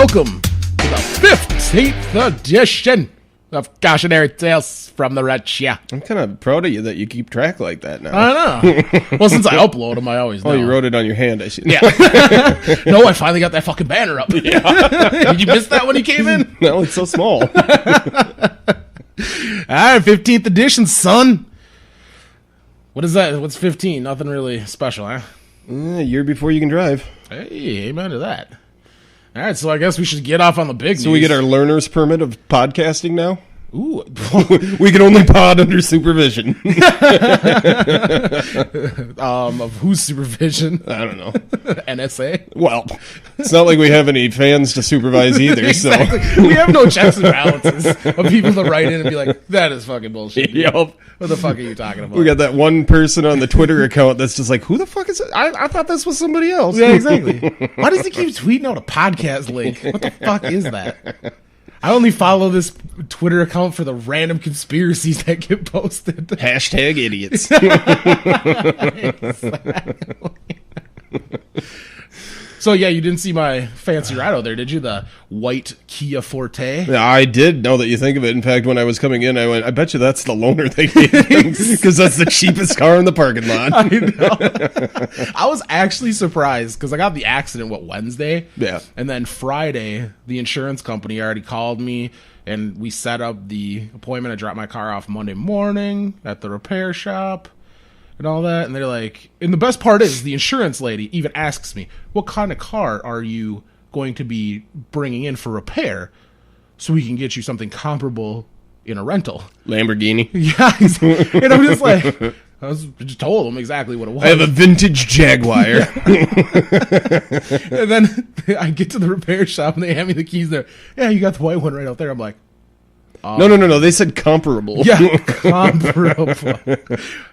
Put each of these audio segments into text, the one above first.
welcome to the 15th edition of Cautionary Tales from the Russia. I'm kind of proud of you that you keep track like that now. I know. Well, since I upload them, I always know. Oh, you wrote it on your hand, I see. Yeah. No, I finally got that fucking banner up. Yeah. Did you miss that when you came in? No, it's so small. All right, 15th edition, son. What is that? What's 15? Nothing really special, huh? A year before you can drive. Hey, amen to that. All right, so I guess we should get off on the big news. So we get our learner's permit of podcasting now? Ooh. We can only pod under supervision. Of whose supervision? I don't know. NSA? Well, it's not like we have any fans to supervise either, Exactly. so. We have no checks and balances of people to write in and be like, that is fucking bullshit. Yep. What the fuck are you talking about? We got that one person on the Twitter account that's just like, who the fuck is it? I thought this was somebody else. Yeah, exactly. Why does he keep tweeting out a podcast link? What the fuck is that? I only follow this Twitter account for the random conspiracies that get posted. Hashtag idiots. So, yeah, you didn't see my fancy ride out there, did you? The white Kia Forte? Yeah, I did, now that you think of it. In fact, when I was coming in, I went, I bet you that's the loaner they gave them, because that's the cheapest car in the parking lot. I know. I was actually surprised, because I got the accident, Wednesday? Yeah. And then Friday, the insurance company already called me, and we set up the appointment. I dropped my car off Monday morning at the repair shop and all that. And they're like, and the best part is the insurance lady even asks me, what kind of car are you going to be bringing in for repair so we can get you something comparable in a rental? Lamborghini. Yeah. And I'm just like, I just told them exactly what it was. I have a vintage Jaguar. And then I get to the repair shop and they hand me the keys there. Yeah, you got the white one right out there. I'm like, No. They said comparable. yeah, comparable.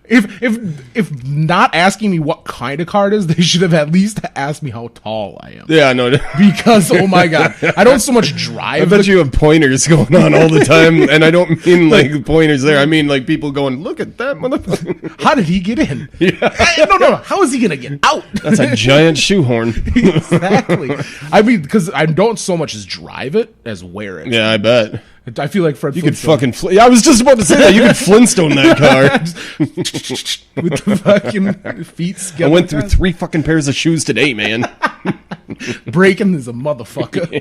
If not asking me what kind of car it is, they should have at least asked me how tall I am. Yeah, no. Because, oh my God, I don't so much drive. I bet you have pointers going on all the time, and I don't mean like pointers there. I mean like people going, look at that motherfucker. How did he get in? Yeah. No. How is he going to get out? That's a giant shoehorn. Exactly. I mean, because I don't so much as drive it as wear it. Yeah, I bet. I feel like Fred You could Flintstone. fucking... I was just about to say that. You could Flintstone that car. With the fucking feet. I went through 3 fucking pairs of shoes today, man. Braking is a motherfucker.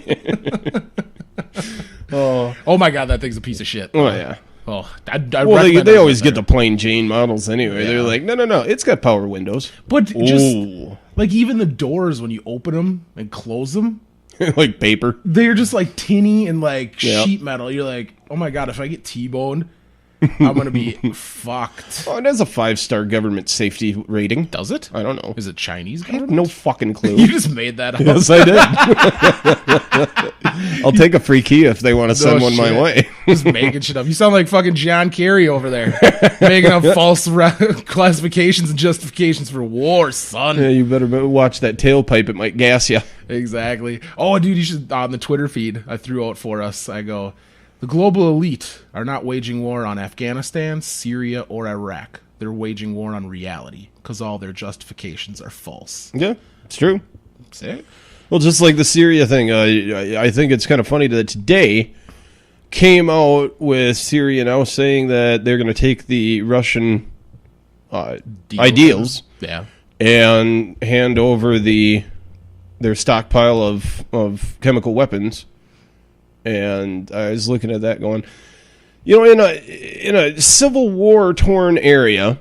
Oh my God, that thing's a piece of shit. Oh, yeah. Oh, Well, they always get the plain Jane models anyway. Yeah. They're like, no. It's got power windows. But just, like, even the doors, when you open them and close them, like paper. they're just like tinny and like sheet metal. You're like, oh my God, if I get T-boned, I'm going to be fucked. Oh, it has a 5-star government safety rating. Does it? I don't know. Is it Chinese I government? have no fucking clue. You just made that up. Yes, I did. I'll take a free key if they want to send one my way. Just making shit up. You sound like fucking John Kerry over there. Making up false classifications and justifications for war, son. Yeah, you better watch that tailpipe. It might gas you. Exactly. Oh, dude, you should, on the Twitter feed I threw out for us, I go, the global elite are not waging war on Afghanistan, Syria, or Iraq. They're waging war on reality because all their justifications are false. Yeah, it's true. See it? Well, just like the Syria thing, I think it's kind of funny that today came out with Syria now saying that they're going to take the Russian ideals and hand over their stockpile of chemical weapons. And I was looking at that going, you know, in a civil war torn area,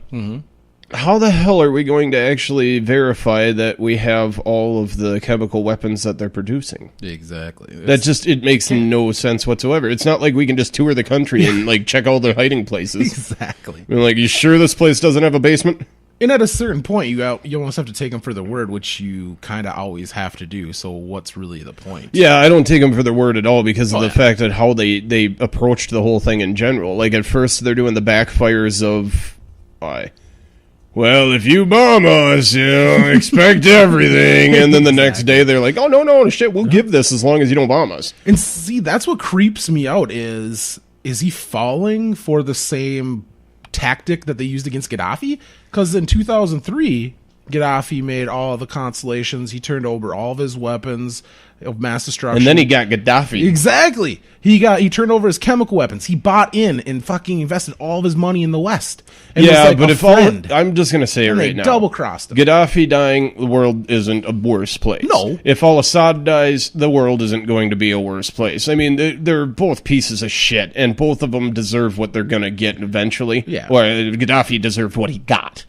how the hell are we going to actually verify that we have all of the chemical weapons that they're producing? Exactly. It makes no sense whatsoever. It's not like we can just tour the country and like check all their hiding places. Exactly. I mean, like, you sure this place doesn't have a basement? And at a certain point, you almost have to take them for their word, which you kind of always have to do. So what's really the point? Yeah, I don't take them for their word at all because of the fact that how they approached the whole thing in general. Like, at first, they're doing the backfires of, well, if you bomb us, expect everything. And then the next day, they're like, oh, no, shit, we'll give this as long as you don't bomb us. And see, that's what creeps me out is he falling for the same tactic that they used against Gaddafi? Because in 2003, Gaddafi made all the constellations. He turned over all of his weapons of mass destruction. And then he got Gaddafi. Exactly. He turned over his chemical weapons. He bought in and fucking invested all of his money in the West. And Yeah, was like but a if friend. I'm just gonna say it And they right now, double-crossed him. Gaddafi dying, the world isn't a worse place. No. If al-Assad dies, the world isn't going to be a worse place. I mean, they're both pieces of shit, and both of them deserve what they're gonna get eventually. Yeah. Or Gaddafi deserved what he got.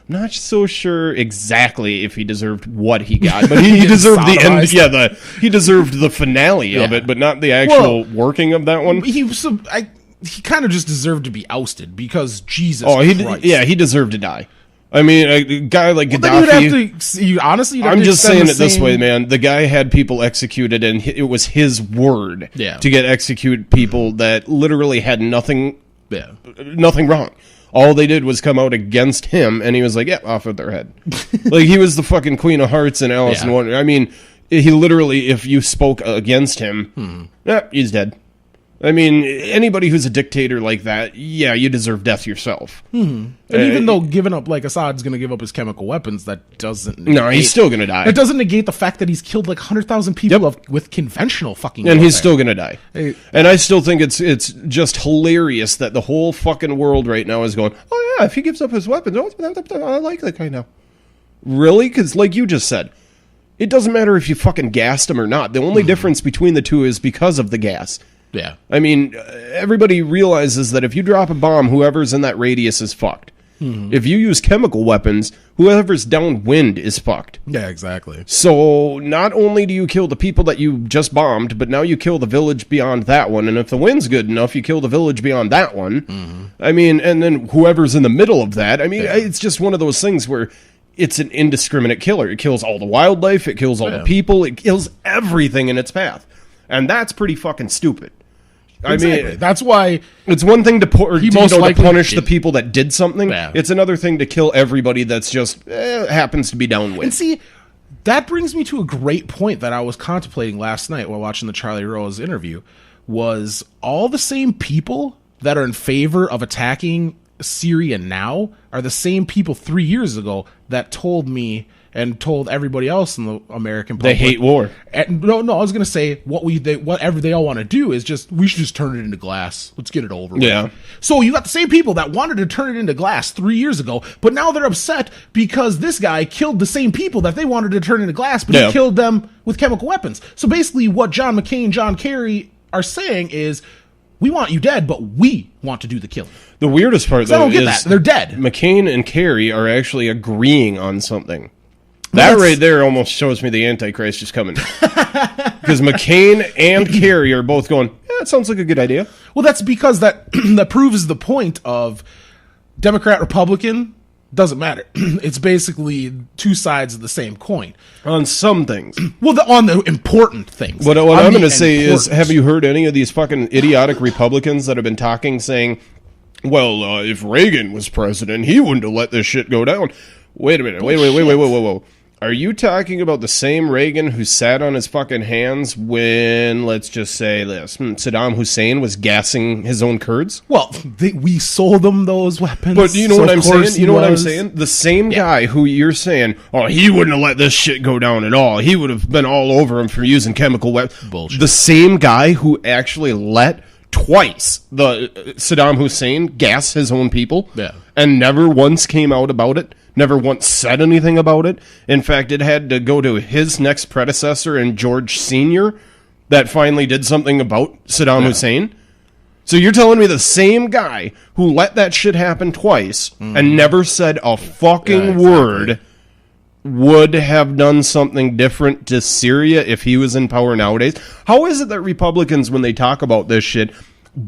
I'm not so sure exactly if he deserved what he got, but he deserved the end. sodomized. Yeah, he deserved the finale of Yeah. it, but not the actual working of that one. He kind of just deserved to be ousted because Jesus Christ. He deserved to die. I mean, a guy like Then Gaddafi. you'd have to, honestly, you'd have I'm to just extend saying the it this same- way, man. The guy had people executed, and it was his word to get execute people that literally had nothing wrong. All they did was come out against him, and he was like, "Yeah, off with their head." Like he was the fucking Queen of Hearts and Alice in Wonderland. I mean, he literally, if you spoke against him, he's dead. I mean, anybody who's a dictator like that, yeah, you deserve death yourself. And even though giving up, like Assad's going to give up his chemical weapons, that doesn't. No, he's still going to die. That doesn't negate the fact that he's killed like 100,000 people with conventional fucking. And he's warfare. still going to die. And I still think it's just hilarious that the whole fucking world right now is going, oh yeah, if he gives up his weapons, I like that guy now. Really? Because like you just said, it doesn't matter if you fucking gassed him or not. The only difference between the two is because of the gas. Yeah. I mean, everybody realizes that if you drop a bomb, whoever's in that radius is fucked. If you use chemical weapons, whoever's downwind is fucked. Yeah, exactly. So not only do you kill the people that you just bombed, but now you kill the village beyond that one. And if the wind's good enough, you kill the village beyond that one. I mean, and then whoever's in the middle of that. I mean, it's just one of those things where it's an indiscriminate killer. It kills all the wildlife. It kills all the people. It kills everything in its path. And that's pretty fucking stupid. Exactly. I mean, that's why it's one thing to to punish the did. people that did something. Yeah. It's another thing to kill everybody that's just happens to be downwind. And see, that brings me to a great point that I was contemplating last night while watching the Charlie Rose interview. Was all the same people that are in favor of attacking Syria now are the same people 3 years ago that told me and told everybody else in the American public. They hate war. And, no, I was going to say whatever they all want to do is we should just turn it into glass. Let's get it over with. Yeah. So you got the same people that wanted to turn it into glass 3 years ago, but now they're upset because this guy killed the same people that they wanted to turn into glass, but he killed them with chemical weapons. So basically what John McCain, John Kerry are saying is, we want you dead, but we want to do the killing. The weirdest part, though, I don't get is that. They're dead. McCain and Kerry are actually agreeing on something. That right there almost shows me the Antichrist is coming. Because McCain and Kerry are both going, yeah, that sounds like a good idea. Well, that's because that proves the point of Democrat, Republican, doesn't matter. It's basically two sides of the same coin. On some things. Well, on the important things. What I'm going to say is, have you heard any of these fucking idiotic Republicans that have been talking saying, well, if Reagan was president, he wouldn't have let this shit go down. Wait a minute. Whoa. Are you talking about the same Reagan who sat on his fucking hands when, let's just say this, Saddam Hussein was gassing his own Kurds? Well, we sold them those weapons. But you know what I'm saying? You know what I'm was. saying? The same guy who you're saying, oh, he wouldn't have let this shit go down at all. He would have been all over him for using chemical weapons. Bullshit. The same guy who actually let twice the Saddam Hussein gas his own people and never once came out about it. Never once said anything about it. In fact, it had to go to his next predecessor and George Sr. that finally did something about Saddam Hussein. So you're telling me the same guy who let that shit happen twice and never said a fucking word would have done something different to Syria if he was in power nowadays? How is it that Republicans, when they talk about this shit,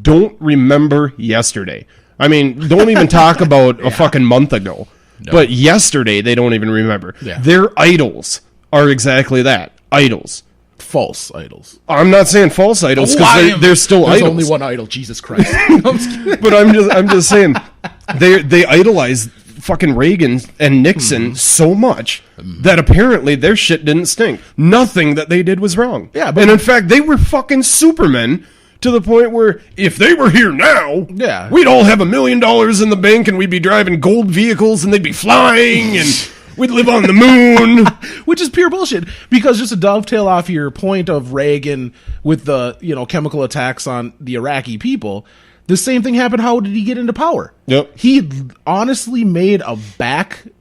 don't remember yesterday? I mean, don't even talk about a fucking month ago. No. But yesterday, they don't even remember. Yeah. Their idols are exactly that. Idols. False idols. I'm not saying false idols, because they're still There's idols. only one idol, Jesus Christ. But I'm just saying, they idolize fucking Reagan and Nixon so much that apparently their shit didn't stink. Nothing that they did was wrong. Yeah, but and in fact, they were fucking supermen to the point where if they were here now, we'd all have $1 million in the bank and we'd be driving gold vehicles and they'd be flying and We'd live on the moon. Which is pure bullshit. Because just to dovetail off your point of Reagan with the, chemical attacks on the Iraqi people, the same thing happened. How did he get into power? Yep. He honestly made a backroom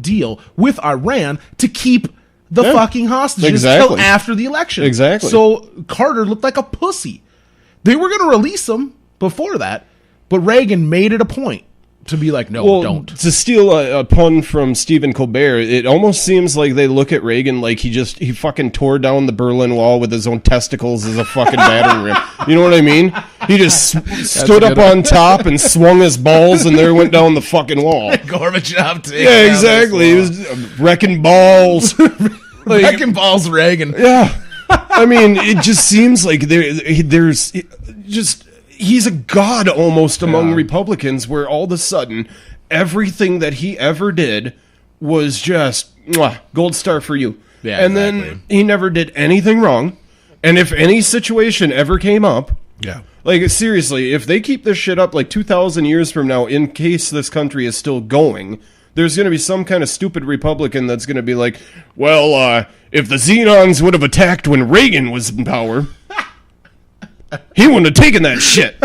deal with Iran to keep the fucking hostages till after the election. Exactly. So Carter looked like a pussy. They were going to release him before that, but Reagan made it a point to be like, no, don't. To steal a pun from Stephen Colbert, it almost seems like they look at Reagan like he fucking tore down the Berlin Wall with his own testicles as a fucking battering ram. You know what I mean? He just stood up on top and swung his balls, and there went down the fucking wall. Gorbachev, too. Yeah, exactly. He was wrecking balls. Wrecking balls, Reagan. Yeah. I mean, it just seems like there's just... He's a god almost among Republicans, where all of a sudden everything that he ever did was just gold star for you. Yeah, and then he never did anything wrong. And if any situation ever came up, like seriously, if they keep this shit up like 2,000 years from now, in case this country is still going, there's going to be some kind of stupid Republican that's going to be like, well, if the Xenons would have attacked when Reagan was in power... he wouldn't have taken that shit.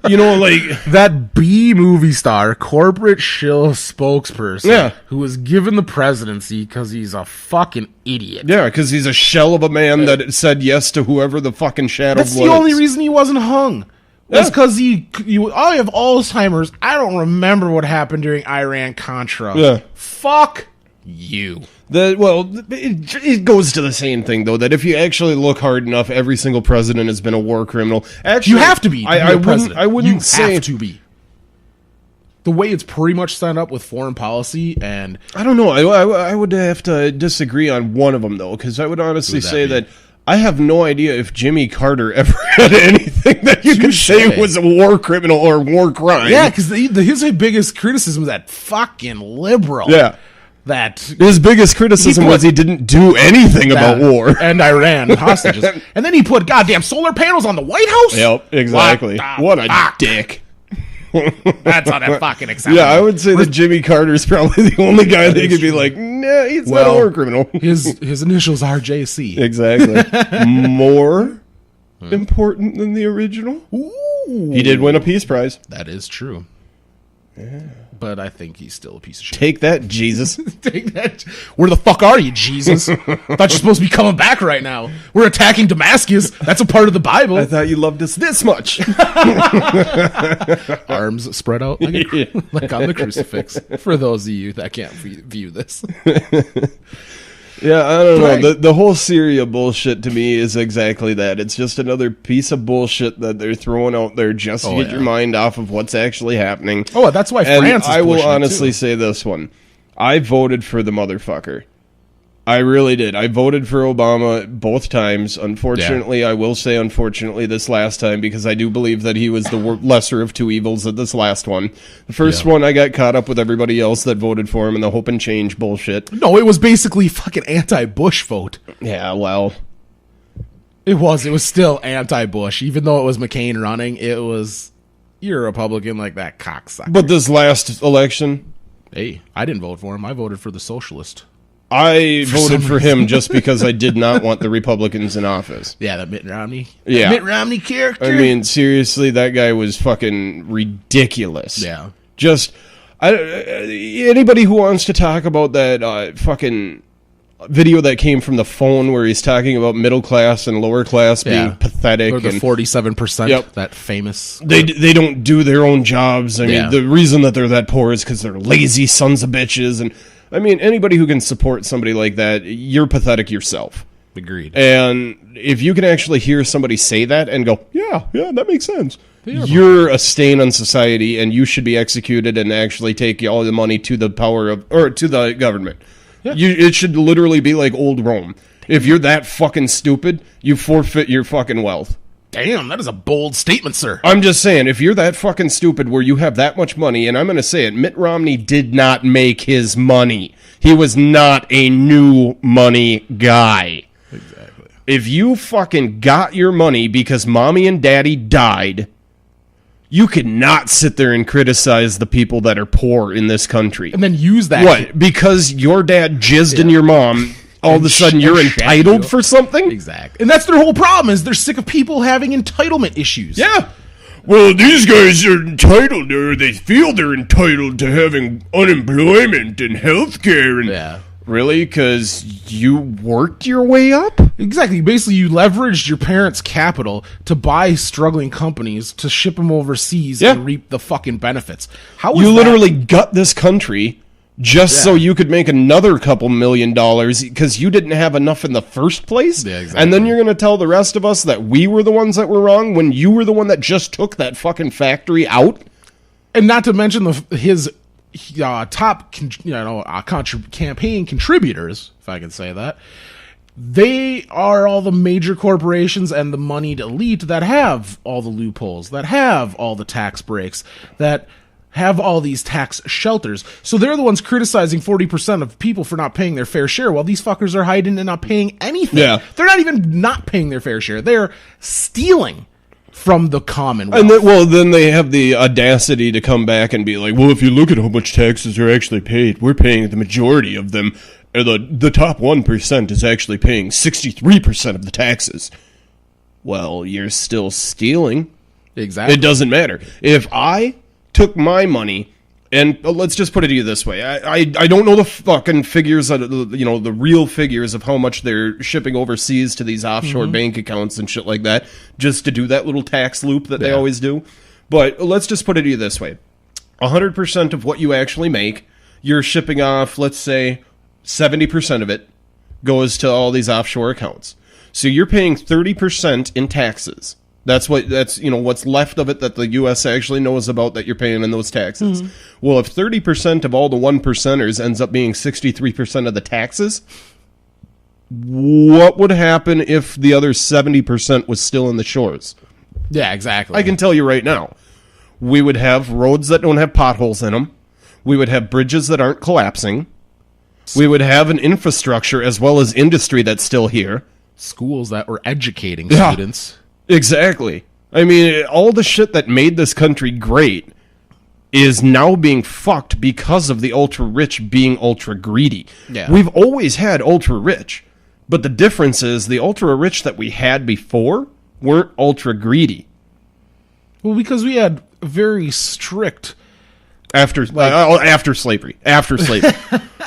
Like... That B-movie star, corporate shill spokesperson, who was given the presidency because he's a fucking idiot. Yeah, because he's a shell of a man that said yes to whoever the fucking shadow was. That's the only reason he wasn't hung. That's because I have Alzheimer's. I don't remember what happened during Iran-Contra. Yeah. Fuck you. It goes to the same thing, though, that if you actually look hard enough, every single president has been a war criminal. Actually, you have to be. I wouldn't say... You have to be. The way it's pretty much set up with foreign policy, and... I don't know. I would have to disagree on one of them, though, because I would honestly say that I have no idea if Jimmy Carter ever had anything that you could say was a war criminal or war crime. Yeah, because his biggest criticism was that fucking liberal. Yeah. That his biggest criticism was he didn't do anything about war and Iran hostages, and then he put goddamn solar panels on the White House. Yep, exactly. What a dick. That's fucking acceptable. Yeah, I would say that Jimmy Carter's probably the only guy that could be like, nah, he's not a war criminal. His initials are JC. Exactly. More important than the original. Ooh. He did win a Peace Prize. That is true. Yeah. But I think he's still a piece of shit. Take that, Jesus. Take that. Where the fuck are you, Jesus? I thought you're supposed to be coming back right now. We're attacking Damascus. That's a part of the Bible. I thought you loved us this much. Arms spread out like on the crucifix. For those of you that can't view this. Yeah, I don't know. The whole Syria bullshit to me is exactly that. It's just another piece of bullshit that they're throwing out there just to get your mind off of what's actually happening. Oh, that's why France is I will pushing honestly say this one. I voted for the motherfucker. I really did. I voted for Obama both times. Unfortunately, I will say unfortunately this last time, because I do believe that he was the lesser of two evils at this last one. The first one, I got caught up with everybody else that voted for him in the hope and change bullshit. No, it was basically fucking anti-Bush vote. Yeah, well... It was still anti-Bush. Even though it was McCain running, it was... You're a Republican like that cocksucker. But this last election... Hey, I didn't vote for him. I voted for the socialist. I voted for him just because I did not want the Republicans in office. Yeah, that Mitt Romney. Yeah. Mitt Romney character. I mean, seriously, that guy was fucking ridiculous. Yeah. Just, anybody who wants to talk about that fucking video that came from the phone where he's talking about middle class and lower class being pathetic. Or the 47%, that famous. They don't do their own jobs. I mean, the reason that they're that poor is because they're lazy sons of bitches. And I mean, anybody who can support somebody like that, you're pathetic yourself. Agreed. And if you can actually hear somebody say that and go, yeah, that makes sense. You're a stain on society, and you should be executed and actually take all the money to the to the government. Yeah. It should literally be like old Rome. If you're that fucking stupid, you forfeit your fucking wealth. Damn, that is a bold statement, sir. I'm just saying, if you're that fucking stupid where you have that much money, and I'm going to say it, Mitt Romney did not make his money. He was not a new money guy. Exactly. If you fucking got your money because mommy and daddy died, You cannot sit there and criticize the people that are poor in this country. And then use that. What? Because your dad jizzed in your mom, all of a sudden you're entitled for something? Exactly. And that's their whole problem, is they're sick of people having entitlement issues. Yeah. Well, these guys are entitled, or they feel they're entitled to having unemployment and health care. And Yeah. Really? Because you worked your way up? Exactly. Basically, you leveraged your parents' capital to buy struggling companies to ship them overseas and reap the fucking benefits. How was You that? literally gut this country just so you could make another couple $1 million because you didn't have enough in the first place? Yeah, exactly. And then you're going to tell the rest of us that we were the ones that were wrong when you were the one that just took that fucking factory out? And not to mention his top campaign contributors, if I can say that. They are all the major corporations and the moneyed elite that have all the loopholes, that have all the tax breaks, that have all these tax shelters. So they're the ones criticizing 40% of people for not paying their fair share, while these fuckers are hiding and not paying anything. Yeah. They're not even not paying their fair share. They're stealing from the Commonwealth. And then they have the audacity to come back and be like, well, if you look at how much taxes are actually paid, we're paying the majority of them. The top 1% is actually paying 63% of the taxes. Well, you're still stealing. Exactly. It doesn't matter. If I took my money, and let's just put it to you this way. I don't know the fucking figures, the real figures of how much they're shipping overseas to these offshore bank accounts and shit like that, just to do that little tax loop that they always do. But let's just put it to you this way. 100% of what you actually make, you're shipping off, let's say, 70% of it goes to all these offshore accounts. So you're paying 30% in taxes. That's what's left of it that the U.S. actually knows about that you're paying in those taxes. Well, if 30% of all the 1%ers ends up being 63% of the taxes, what would happen if the other 70% was still in the shores? Yeah, exactly. I can tell you right now. We would have roads that don't have potholes in them. We would have bridges that aren't collapsing. We would have an infrastructure as well as industry that's still here. Schools that were educating students. Exactly. I mean, all the shit that made this country great is now being fucked because of the ultra-rich being ultra-greedy. Yeah. We've always had ultra-rich, but the difference is the ultra-rich that we had before weren't ultra-greedy. Well, because we had very strict... After slavery. After slavery.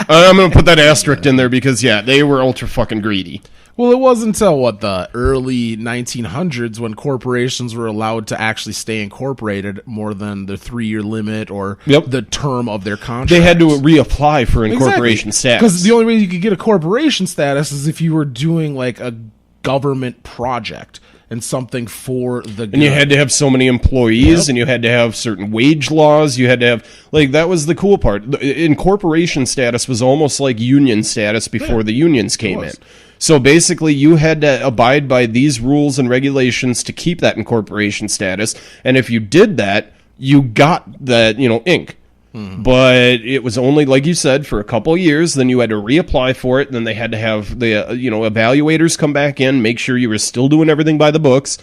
I'm going to put that asterisk in there because, they were ultra-fucking greedy. Well, it wasn't until, the early 1900s when corporations were allowed to actually stay incorporated more than the 3-year limit or the term of their contract. They had to reapply for incorporation status. Because the only way you could get a corporation status is if you were doing, a government project and something for the good. And you had to have so many employees, and you had to have certain wage laws. You had to have, that was the cool part. Incorporation status was almost like union status before the unions came in. So basically, you had to abide by these rules and regulations to keep that incorporation status. And if you did that, you got that, ink. But it was only, like you said, for a couple of years. Then you had to reapply for it. And then they had to have the, evaluators come back in, make sure you were still doing everything by the books.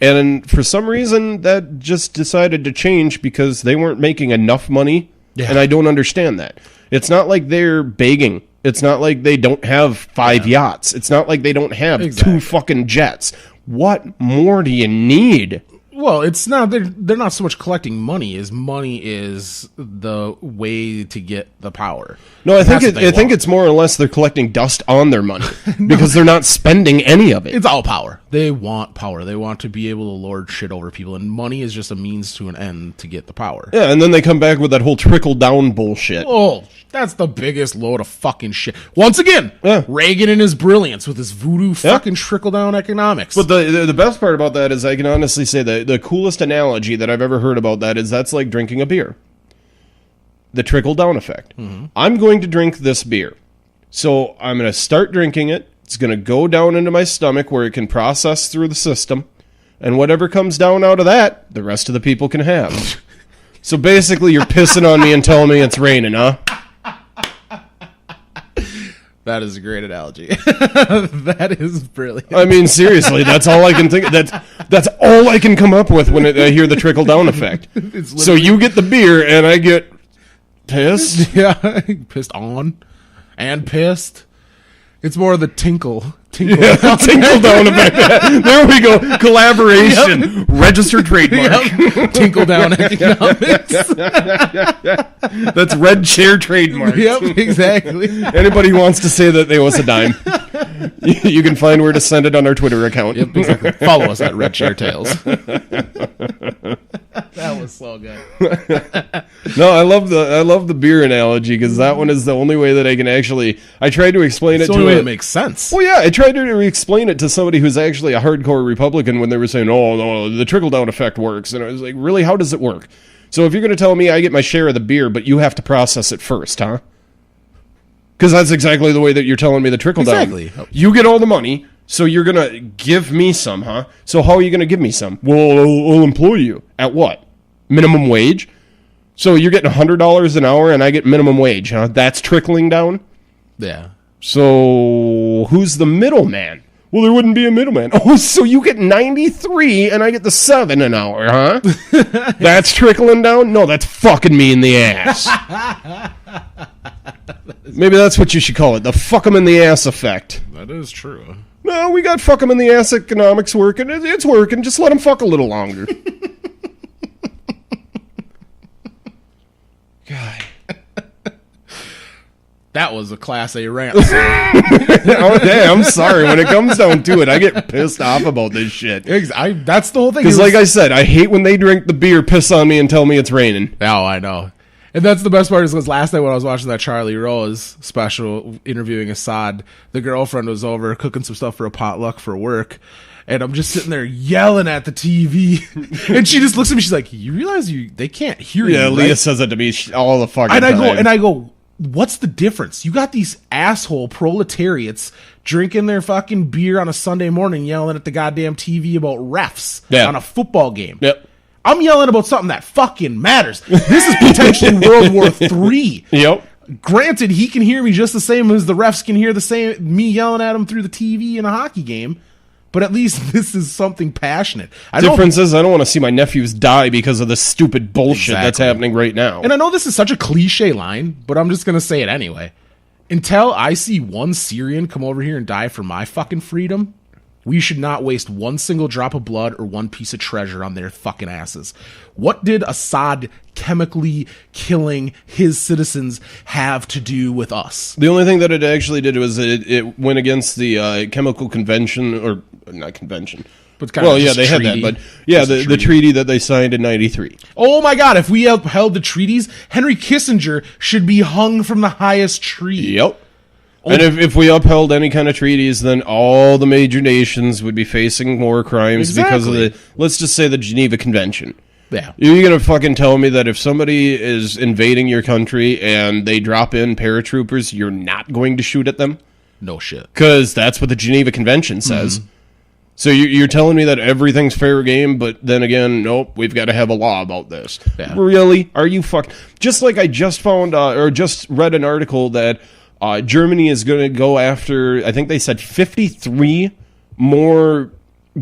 And for some reason, that just decided to change because they weren't making enough money. Yeah. And I don't understand that. It's not like they're begging. It's not like they don't have 5 yachts. It's not like they don't have 2 fucking jets. What more do you need? Well, it's not. They're not so much collecting money as money is the way to get the power. No, I think it's more or less they're collecting dust on their money because they're not spending any of it. It's all power. They want power. They want to be able to lord shit over people, and money is just a means to an end to get the power. Yeah, and then they come back with that whole trickle down bullshit. Oh, that's the biggest load of fucking shit. Once again, Reagan and his brilliance with his voodoo fucking trickle down economics. But the best part about that is I can honestly say that the coolest analogy that I've ever heard about that is that's like drinking a beer. The trickle down effect. I'm going to drink this beer. So I'm going to start drinking it. It's going to go down into my stomach where it can process through the system. And whatever comes down out of that, the rest of the people can have. So basically you're pissing on me and telling me it's raining, huh? That is a great analogy. That is brilliant. I mean, seriously, that's all I can think. That's all I can come up with when I hear the trickle down effect. So you get the beer and I get pissed. Yeah, pissed on and pissed. It's more of the tinkle Tinkle down effect. There we go. Collaboration. Yep. Registered trademark. Yep. Tinkle down economics. That's red chair trademark. Yep, exactly. Anybody who wants to say that they owe us a dime, you can find where to send it on our Twitter account. Yep, exactly. Follow us at Red Chair Tales. That was so good. No, I love the beer analogy because that one is the only way that I can actually. I tried to explain It's it the only to way a, it makes sense. Well, yeah, I tried to explain it to somebody who's actually a hardcore Republican when they were saying, "Oh, no, the trickle down effect works," and I was like, "Really? How does it work?" So if you're going to tell me I get my share of the beer, but you have to process it first, huh? Because that's exactly the way that you're telling me the trickle down. Exactly. You get all the money, so you're going to give me some, huh? So how are you going to give me some? Well, I'll employ you. At what? Minimum wage? So you're getting $100 an hour and I get minimum wage, huh? That's trickling down? Yeah. So who's the middleman? Well, there wouldn't be a middleman. Oh, so you get 93 and I get the 7 an hour, huh? That's trickling down? No, that's fucking me in the ass. Maybe that's what you should call it, the fuck 'em in the ass effect. That is true. No, we got fuck 'em in the ass economics working. It's working. Just let them fuck a little longer. God. That was a Class A rant. Oh, yeah, I'm sorry. When it comes down to it, I get pissed off about this shit. That's the whole thing. Because like I said, I hate when they drink the beer, piss on me, and tell me it's raining. Oh, I know. And that's the best part is because last night when I was watching that Charlie Rose special interviewing Assad, the girlfriend was over cooking some stuff for a potluck for work. And I'm just sitting there yelling at the TV. And she just looks at me. She's like, you realize they can't hear you, Yeah, right? Leah says that to me all the fucking time. I go, what's the difference? You got these asshole proletariats drinking their fucking beer on a Sunday morning yelling at the goddamn TV about refs on a football game. Yep. I'm yelling about something that fucking matters. This is potentially World War III. Yep. Granted, he can hear me just the same as the refs can hear me yelling at him through the TV in a hockey game. But at least this is something passionate. Difference is I don't want to see my nephews die because of the stupid bullshit that's Exactly. happening right now. And I know this is such a cliche line, but I'm just going to say it anyway. Until I see one Syrian come over here and die for my fucking freedom, we should not waste one single drop of blood or one piece of treasure on their fucking asses. What did Assad chemically killing his citizens have to do with us? The only thing that it actually did was it went against the chemical convention, or not convention. But kind of just they treaty. had that, but yeah, the treaty that they signed in '93. Oh my God, if we upheld the treaties, Henry Kissinger should be hung from the highest tree. Yep. And if we upheld any kind of treaties, then all the major nations would be facing war crimes because of let's just say the Geneva Convention. Yeah. You're going to fucking tell me that if somebody is invading your country and they drop in paratroopers, you're not going to shoot at them? No shit. Because that's what the Geneva Convention says. Mm-hmm. So you're telling me that everything's fair game, but then again, nope, we've got to have a law about this. Yeah. Really? Are you fucked? Just like I just found, or just read an article that Germany is going to go after, I think they said 53 more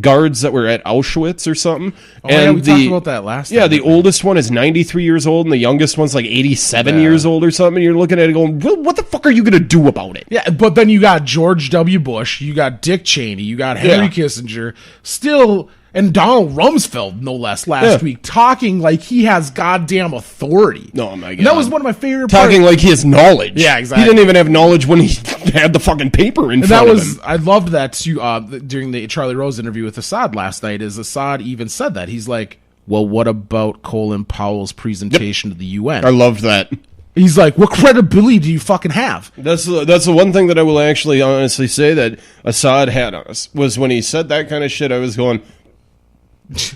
guards that were at Auschwitz or something. Oh, and yeah, we talked about that last time. Yeah, the oldest one is 93 years old, and the youngest one's like 87 years old or something. And you're looking at it going, what the fuck are you going to do about it? Yeah, but then you got George W. Bush, you got Dick Cheney, you got Henry Kissinger, still... And Donald Rumsfeld, no less, last week, talking like he has goddamn authority. Oh, my God. And that was one of my favorite Talking like he has knowledge. Yeah, exactly. He didn't even have knowledge when he had the fucking paper in front of him. I loved that, too, during the Charlie Rose interview with Assad last night, is Assad even said that. He's like, well, what about Colin Powell's presentation to the UN? I loved that. He's like, what credibility do you fucking have? That's the one thing that I will actually honestly say that Assad had on us, was when he said that kind of shit, I was going...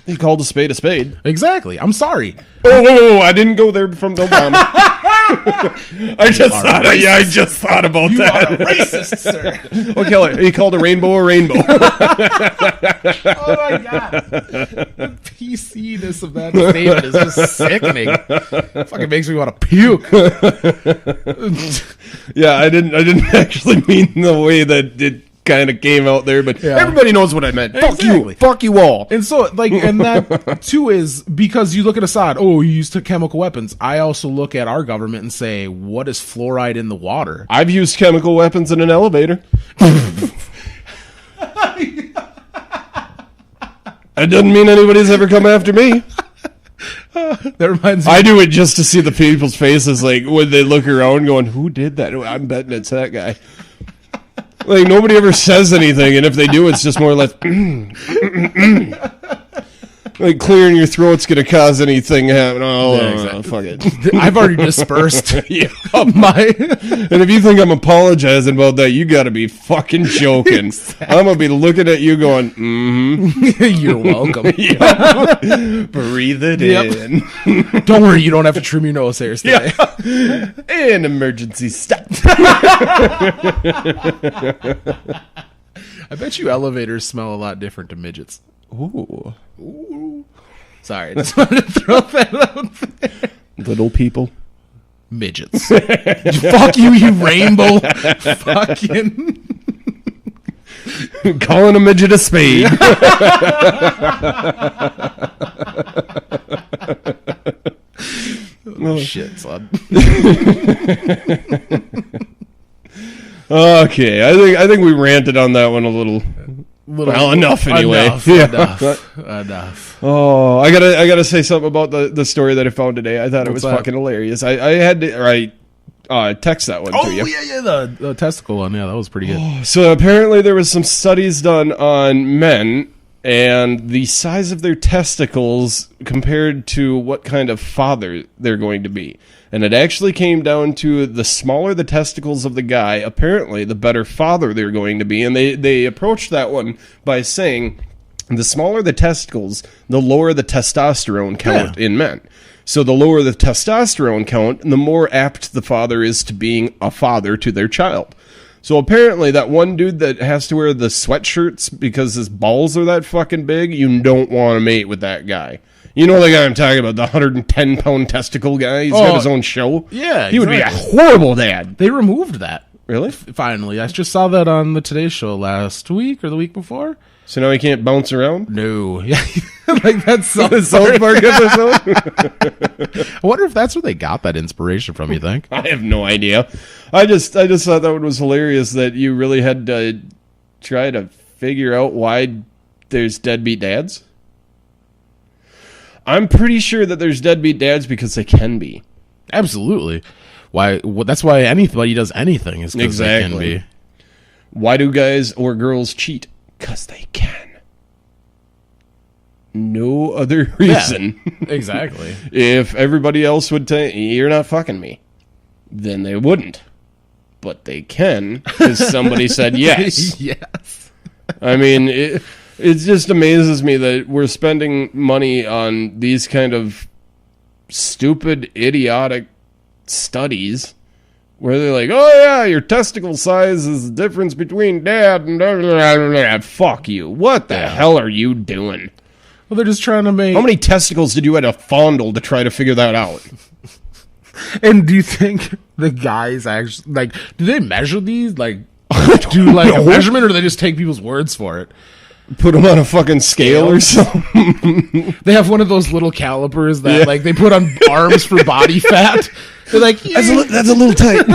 He called a spade a spade. Exactly. I'm sorry. Oh, I didn't go there from Obama. I just thought about that. You are a racist, sir. Okay, he called a rainbow a rainbow. Oh my God. The PC-ness of that statement is just sickening. Fucking makes me want to puke. Yeah, I didn't actually mean the way that it kind of came out there, but Yeah. everybody knows what I meant. Exactly. Fuck you all. And so, like, and that too is because you look at Assad. Oh, he used chemical weapons. I also look at our government and say, what is fluoride in the water? I've used chemical weapons in an elevator. That doesn't mean anybody's ever come after me. That reminds me. I do it just to see the people's faces, like, when they look around going, who did that? I'm betting it's that guy. Like, nobody ever says anything, and if they do, it's just more like, like, clearing your throat's going to cause anything to happen. Oh, Yeah, exactly. fuck it. I've already dispersed Yeah. my. And if you think I'm apologizing about that, you got to be fucking joking. Exactly. I'm going to be looking at you going, mm-hmm. You're welcome. Breathe it Yep. in. Don't worry, you don't have to trim your nose hairs today. An emergency stop. I bet you elevators smell a lot different to midgets. Ooh. Sorry, I just wanted to throw that out there. Little people. Midgets. Fuck you, you rainbow. Fucking. Calling a midget a spade. Oh, shit, son. Okay, I think we ranted on that one a little. Well, enough anyway. Enough. Oh, I gotta say something about the story that I found today. I thought it was What's that? fucking hilarious. I had to text that one to you. The testicle one. Yeah, that was pretty good. So apparently there was some studies done on men and the size of their testicles compared to what kind of father they're going to be. And it actually came down to the smaller the testicles of the guy, apparently the better father they're going to be. And they approached that one by saying the smaller the testicles, the lower the testosterone count in men. So the lower the testosterone count, the more apt the father is to being a father to their child. So apparently that one dude that has to wear the sweatshirts because his balls are that fucking big, you don't want to mate with that guy. You know the guy I'm talking about, the 110-pound testicle guy? He's got his own show? Yeah, He would be a exactly. horrible dad. They removed that. Really? Finally. I just saw that on the Today Show last week or the week before. So now he can't bounce around? No. Yeah. Like that's The South Park episode? I wonder if that's where they got that inspiration from, you think? I have no idea. I just thought that one was hilarious that you really had to try to figure out why there's deadbeat dads. I'm pretty sure that there's deadbeat dads because they can be. Absolutely. Why? Well, that's why anybody does anything is because they can Exactly. be. Why do guys or girls cheat? Because they can. No other reason. Exactly. If everybody else would tell you, you're not fucking me, then they wouldn't. But they can, because somebody said yes. Yes. I mean, it just amazes me that we're spending money on these kind of stupid, idiotic studies where they're like, oh yeah, your testicle size is the difference between dad and blah, blah, blah, blah. Fuck you. What the hell are you doing? Well, they're just trying to make. How many testicles did you have to fondle to try to figure that out? And do you think the guys actually like? Do they measure these? Like, do like a measurement, or do they just take people's words for it? Put them on a fucking scale or something? They have one of those little calipers that like they put on arms for body fat. They're like, yeah. That's a little tight.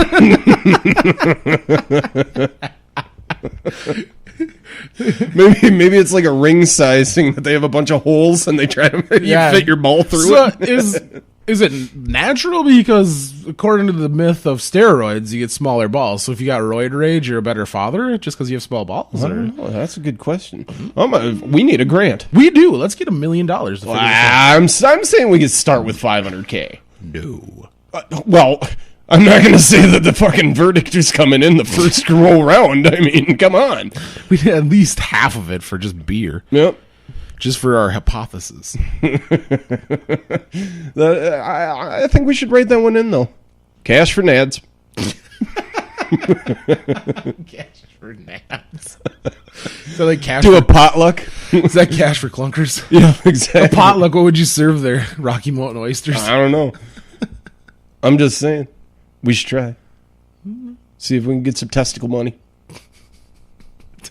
Maybe it's like a ring size thing that they have a bunch of holes and they try to fit your ball through So it. is it natural? Because according to the myth of steroids, you get smaller balls. So if you got roid rage, you're a better father just because you have small balls. I Or? don't know. That's a good question. We need a grant. We do. Let's get $1 million. To figure this out. I'm saying we could start with $500K. No. Well, I'm not going to say that the fucking verdict is coming in the first roll round. I mean, come on. We need at least half of it for just beer. Yep. Just for our hypothesis. I think we should write that one in, though. Cash for nads. Cash for naps. So like cash Do for, a potluck. is that cash for clunkers? Yeah, exactly. A potluck, what would you serve there? Rocky Mountain oysters? I don't know. I'm just saying. We should try. See if we can get some testicle money.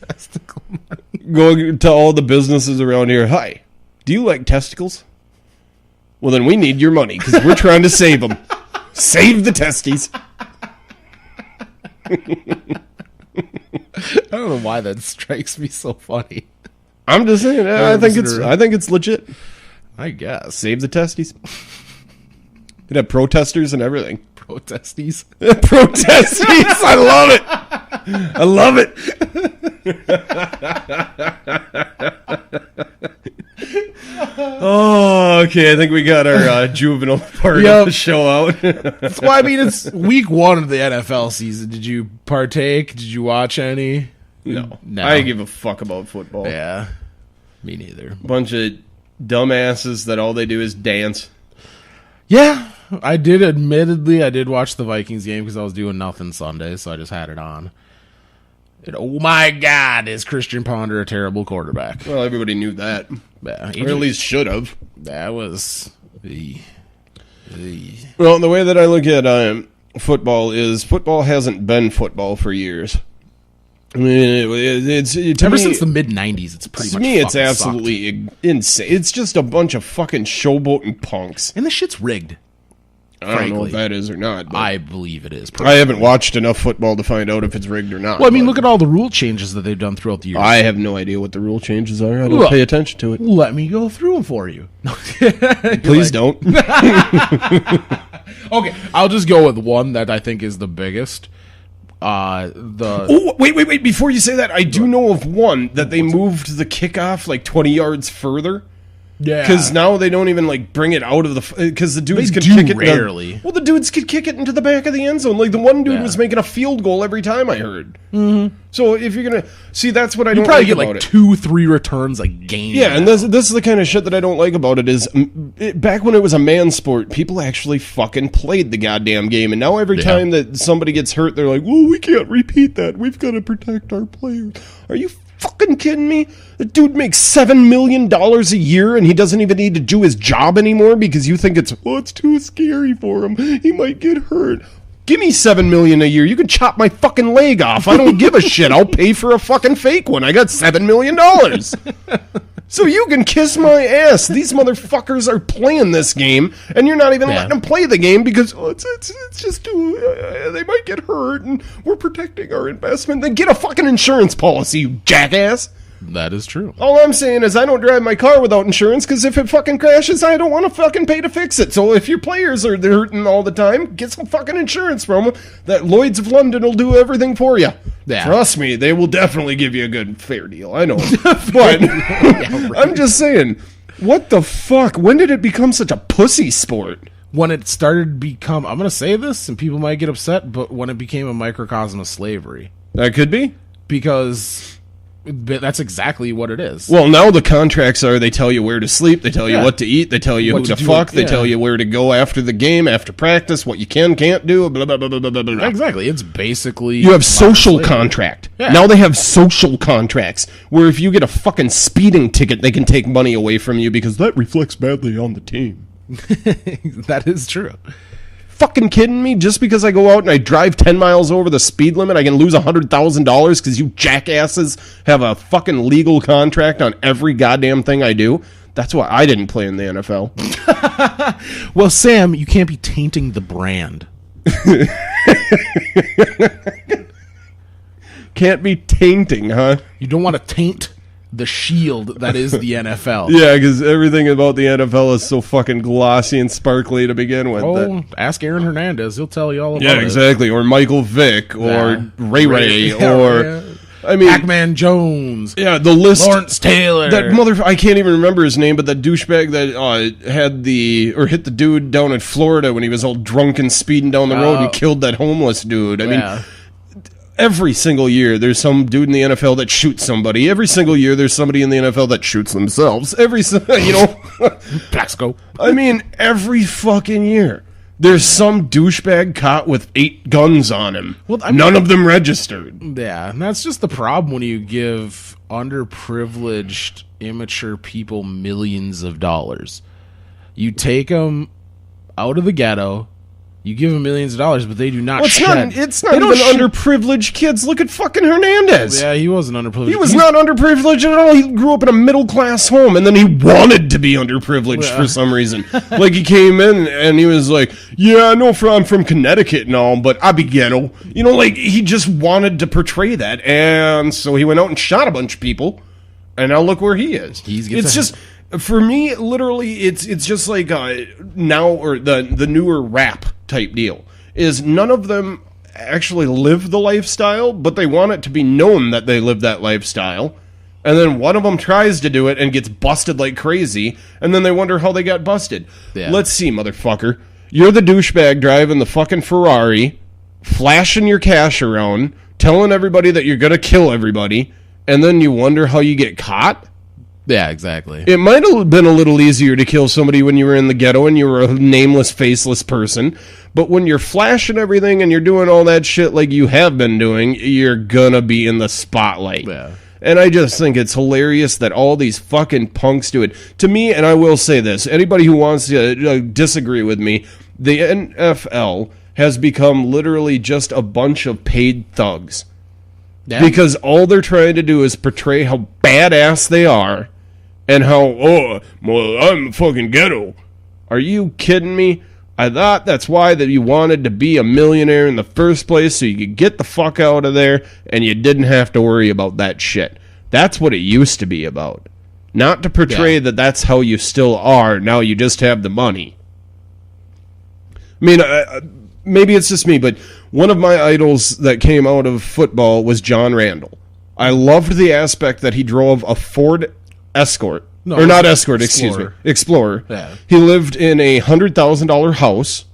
Testicle money. Go to all the businesses around here. Hi, do you like testicles? Well, then we need your money because we're trying to save them. Save the testes. I don't know why that strikes me so funny. I'm just saying. I think it's legit. I guess. Save the testes. Could have protesters and everything. Protesties. Protesties. I love it. I love it. Oh, okay. I think we got our juvenile part of the show out. Well, I mean, it's week 1 of the NFL season. Did you partake? Did you watch any? No. No. I give a fuck about football. Yeah. Me neither. Bunch of dumbasses that all they do is dance. Yeah. I did watch the Vikings game because I was doing nothing Sunday, so I just had it on. And, oh my God, is Christian Ponder a terrible quarterback? Well, everybody knew that. Yeah, Or at least should have. That was... Well, the way that I look at football is football hasn't been football for years. I mean, it's ever since the mid-90s, it's pretty much to me, it's fucking absolutely insane. It's just a bunch of fucking showboating punks. sucked. And the shit's rigged. I don't know if that is or not. But I believe it is. I haven't watched enough football to find out if it's rigged or not. Well, I mean, look at all the rule changes that they've done throughout the years. I have no idea what the rule changes are. I don't Look, pay attention to it. Let me go through them for you. Please don't. Okay, I'll just go with one that I think is the biggest. Oh, wait. Before you say that, I do know of one that they moved the kickoff like 20 yards further. Yeah. Because now they don't even like bring it out of the... Because the dudes They could do kick it... rarely. Well, the dudes could kick it into the back of the end zone. Like the one dude Yeah. was making a field goal every time, I heard. Mm-hmm. So if you're going to... See, that's what I You don't probably like get about like it. 2-3 returns a game. Yeah, and now. this is the kind of shit that I don't like about it is back when it was a man sport, people actually fucking played the goddamn game. And now every time that somebody gets hurt, they're like, well, we can't repeat that. We've got to protect our players. Are you fucking kidding me? The dude makes $7 million a year and he doesn't even need to do his job anymore because you think it's too scary for him. He might get hurt. Give me $7 million a year. You can chop my fucking leg off. I don't give a shit. I'll pay for a fucking fake one. I got $7 million. So you can kiss my ass. These motherfuckers are playing this game, and you're not even letting them play the game because it's just too. They might get hurt, and we're protecting our investment. Then get a fucking insurance policy, you jackass. That is true. All I'm saying is I don't drive my car without insurance because if it fucking crashes, I don't want to fucking pay to fix it. So if your players are hurting all the time, get some fucking insurance from them. That Lloyd's of London will do everything for you. Yeah. Trust me, they will definitely give you a good, fair deal. I know. But I'm just saying, what the fuck? When did it become such a pussy sport? When it started to become, I'm going to say this, and people might get upset, but when it became a microcosm of slavery. That could be. Because that's exactly what it is. Well, now the contracts are they tell you where to sleep, they tell you what to eat, they tell you who to fuck, they tell you where to go after the game, after practice, what you can't do, blah, blah, blah, blah, blah, blah. Exactly. It's basically... You have social contract. Yeah. Now they have social contracts where if you get a fucking speeding ticket, they can take money away from you because that reflects badly on the team. That is true. Fucking kidding me? Just because I go out and I drive 10 miles over the speed limit, I can lose $100,000 because you jackasses have a fucking legal contract on every goddamn thing I do? That's why I didn't play in the NFL. Well, Sam, you can't be tainting the brand. Can't be tainting, huh? You don't want to taint the shield that is the NFL. Yeah, because everything about the NFL is so fucking glossy and sparkly to begin with. Oh, ask Aaron Hernandez. He'll tell you all about it. Yeah, exactly. Or Michael Vick, or Ray, Yeah, or... yeah. I mean... Pac-Man Jones. Yeah, the list... Lawrence Taylor. That I can't even remember his name, but that douchebag that had hit the dude down in Florida when he was all drunk and speeding down the road and killed that homeless dude. I mean... Every single year, there's some dude in the NFL that shoots somebody. Every single year, there's somebody in the NFL that shoots themselves. Plaxico. I mean, every fucking year, there's some douchebag caught with 8 guns on him. Well, none of them registered. Yeah, and that's just the problem when you give underprivileged, immature people millions of dollars. You take them out of the ghetto, You give them millions of dollars, but they do not Well, shed. it's not They even don't shed- underprivileged kids. Look at fucking Hernandez. Yeah, he wasn't underprivileged. He was not underprivileged at all. He grew up in a middle-class home, and then he wanted to be underprivileged for some reason. Like, he came in, and he was like, yeah, I know I'm from Connecticut and all, but I be ghetto. You know, like, he just wanted to portray that, and so he went out and shot a bunch of people, and now look where he is. It's just... For me, literally, it's just like now, or the newer rap type deal, is none of them actually live the lifestyle, but they want it to be known that they live that lifestyle. And then one of them tries to do it and gets busted like crazy, and then they wonder how they got busted. Yeah. Let's see, motherfucker. You're the douchebag driving the fucking Ferrari, flashing your cash around, telling everybody that you're going to kill everybody, and then you wonder how you get caught? Yeah, exactly. It might have been a little easier to kill somebody when you were in the ghetto and you were a nameless, faceless person. But when you're flashing everything and you're doing all that shit like you have been doing, you're gonna be in the spotlight. Yeah. And I just think it's hilarious that all these fucking punks do it. To me, and I will say this, anybody who wants to disagree with me, the NFL has become literally just a bunch of paid thugs. Yeah. Because all they're trying to do is portray how badass they are and how, oh, well, I'm fucking ghetto. Are you kidding me? I thought that's why that you wanted to be a millionaire in the first place, so you could get the fuck out of there and you didn't have to worry about that shit. That's what it used to be about. Not to portray that that's how you still are, now you just have the money. I mean, maybe it's just me, but one of my idols that came out of football was John Randall. I loved the aspect that he drove a Ford Escort. No, or not Escort, Explorer. excuse me. Explorer. Yeah. He lived in a $100,000 house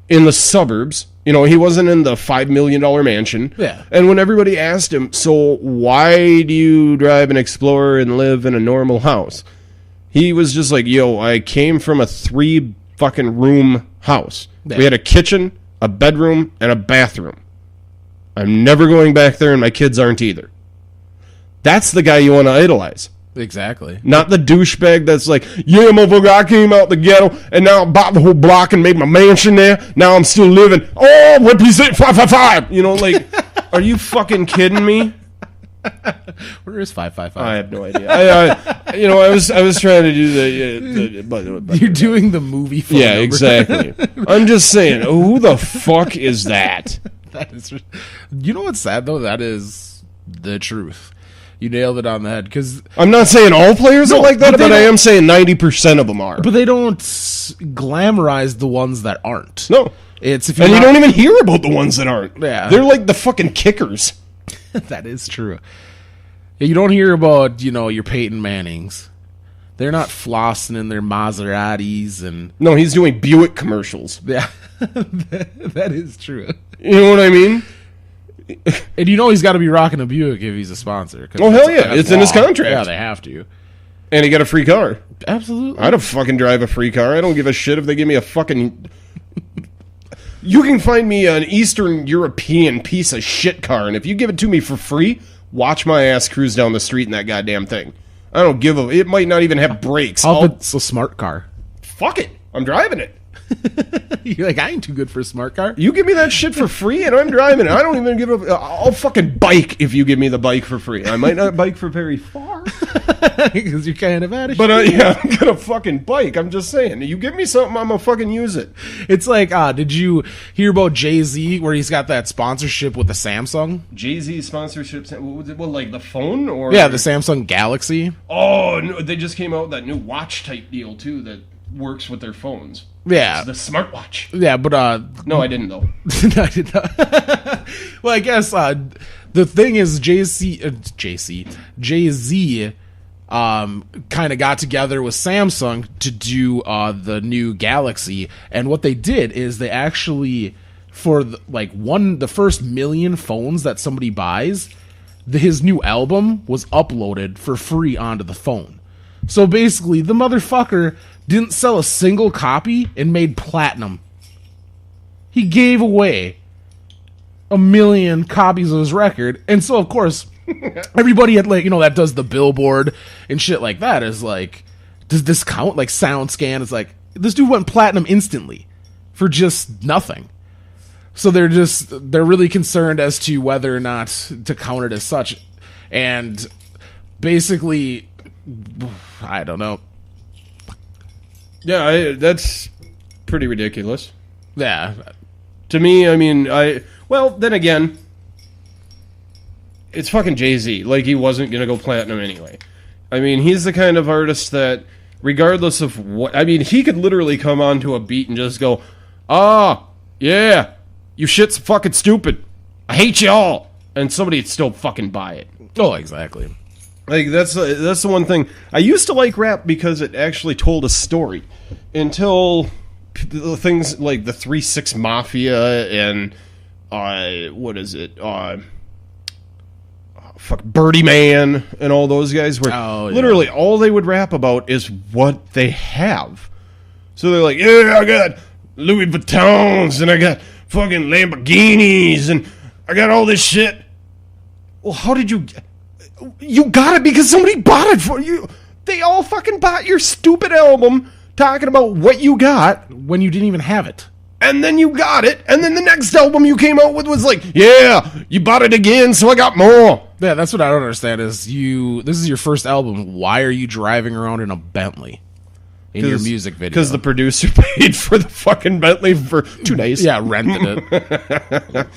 in the suburbs. You know, he wasn't in the $5 million mansion. Yeah. And when everybody asked him, so why do you drive an Explorer and live in a normal house? He was just like, yo, I came from a 3 fucking room house. Yeah. We had a kitchen, a bedroom, and a bathroom. I'm never going back there, and my kids aren't either. That's the guy you want to idolize. Exactly. Not the douchebag that's like, yeah, motherfucker, I came out the ghetto, and now I bought the whole block and made my mansion there. Now I'm still living. Oh, represent 555. You know, like, are you fucking kidding me? Where is 555? I have no idea. I was trying to do but You're doing the movie phone yeah, number. exactly. I'm just saying, who the fuck is that? That is, you know what's sad though? That is the truth. You nailed it on the head. Because I'm not saying all players are like that, but I don't- am saying 90% of them are. but they don't glamorize the ones that aren't. No. It's if And you not- don't even hear about the ones that aren't. Yeah. They're like the fucking kickers. That is true. Yeah, you don't hear about, you know, your Peyton Mannings. They're not flossing in their Maseratis and No, he's doing Buick commercials. yeah, that is true. You know what I mean? And you know he's got to be rocking a Buick if he's a sponsor. 'cause Oh, hell that's- yeah. that's It's in his law. contract. Yeah, they have to. And he got a free car. Absolutely. I'd have fucking drive a free car. I don't give a shit if they give me a fucking... You can find me an Eastern European piece of shit car, and if you give it to me for free, watch my ass cruise down the street in that goddamn thing. I don't give a... It might not even have brakes. It's a smart car. Fuck it. I'm driving it. You're like, I ain't too good for a smart car. You give me that shit for free, and I'm driving it. I don't even give a... I'll fucking bike if you give me the bike for free. I might not bike for very far. Because you're kind of out of But shit. yeah, I'm gonna fucking bike. I'm just saying. You give me something, I'm gonna fucking use it. It's like, did you hear about Jay-Z where he's got that sponsorship with the Samsung? Jay-Z sponsorships. What was it? Well, like the phone or Yeah, the Samsung Galaxy. Oh no, they just came out with that new watch type deal too that works with their phones. Yeah. It's the smartwatch. Yeah, but No, I didn't though. No, I did not. Well, I guess the thing is Jay-Z kind of got together with Samsung to do the new Galaxy, and what they did is they actually, for the first million phones that somebody buys, his new album was uploaded for free onto the phone. So basically, the motherfucker didn't sell a single copy and made platinum. He gave away 1 million copies of his record, and so of course everybody at that does the Billboard and shit like that is like, does this count? Like SoundScan is like, this dude went platinum instantly for just nothing. So they're really concerned as to whether or not to count it as such. And basically, I don't know. Yeah, that's pretty ridiculous. Yeah. To me, I mean, well, then again, it's fucking Jay-Z. Like, he wasn't going to go platinum anyway. I mean, he's the kind of artist that, regardless of what... I mean, he could literally come onto a beat and just go, yeah, you shit's fucking stupid. I hate you all. And somebody would still fucking buy it. Oh, exactly. Like, that's the one thing. I used to like rap because it actually told a story. Until things like the 3-6 Mafia and, what is it? Fuck, Birdie Man and all those guys where literally all they would rap about is what they have. So they're like, yeah, I got Louis Vuittons and I got fucking Lamborghinis and I got all this shit. Well, how did you got it because somebody bought it for you. They all fucking bought your stupid album talking about what you got when you didn't even have it. And then you got it, and then the next album you came out with was like, yeah, you bought it again, so I got more. Yeah, that's what I don't understand is this is your first album. Why are you driving around in a Bentley in your music video? Because the producer paid for the fucking Bentley for 2 days. Yeah, rented it.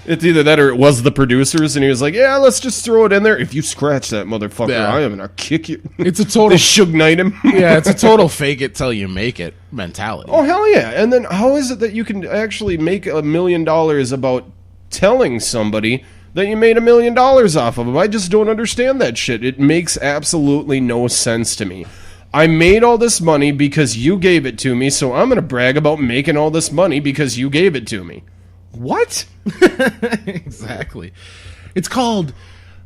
It's either that or it was the producers, and he was like, yeah, let's just throw it in there. If you scratch that motherfucker, I am going to kick you. It's a total... They Suge Knight him. Yeah, it's a total fake it till you make it mentality. Oh, hell yeah. And then how is it that you can actually make $1 million about telling somebody that you made $1 million off of them? I just don't understand that shit. It makes absolutely no sense to me. I made all this money because you gave it to me, so I'm going to brag about making all this money because you gave it to me. What? Exactly. It's called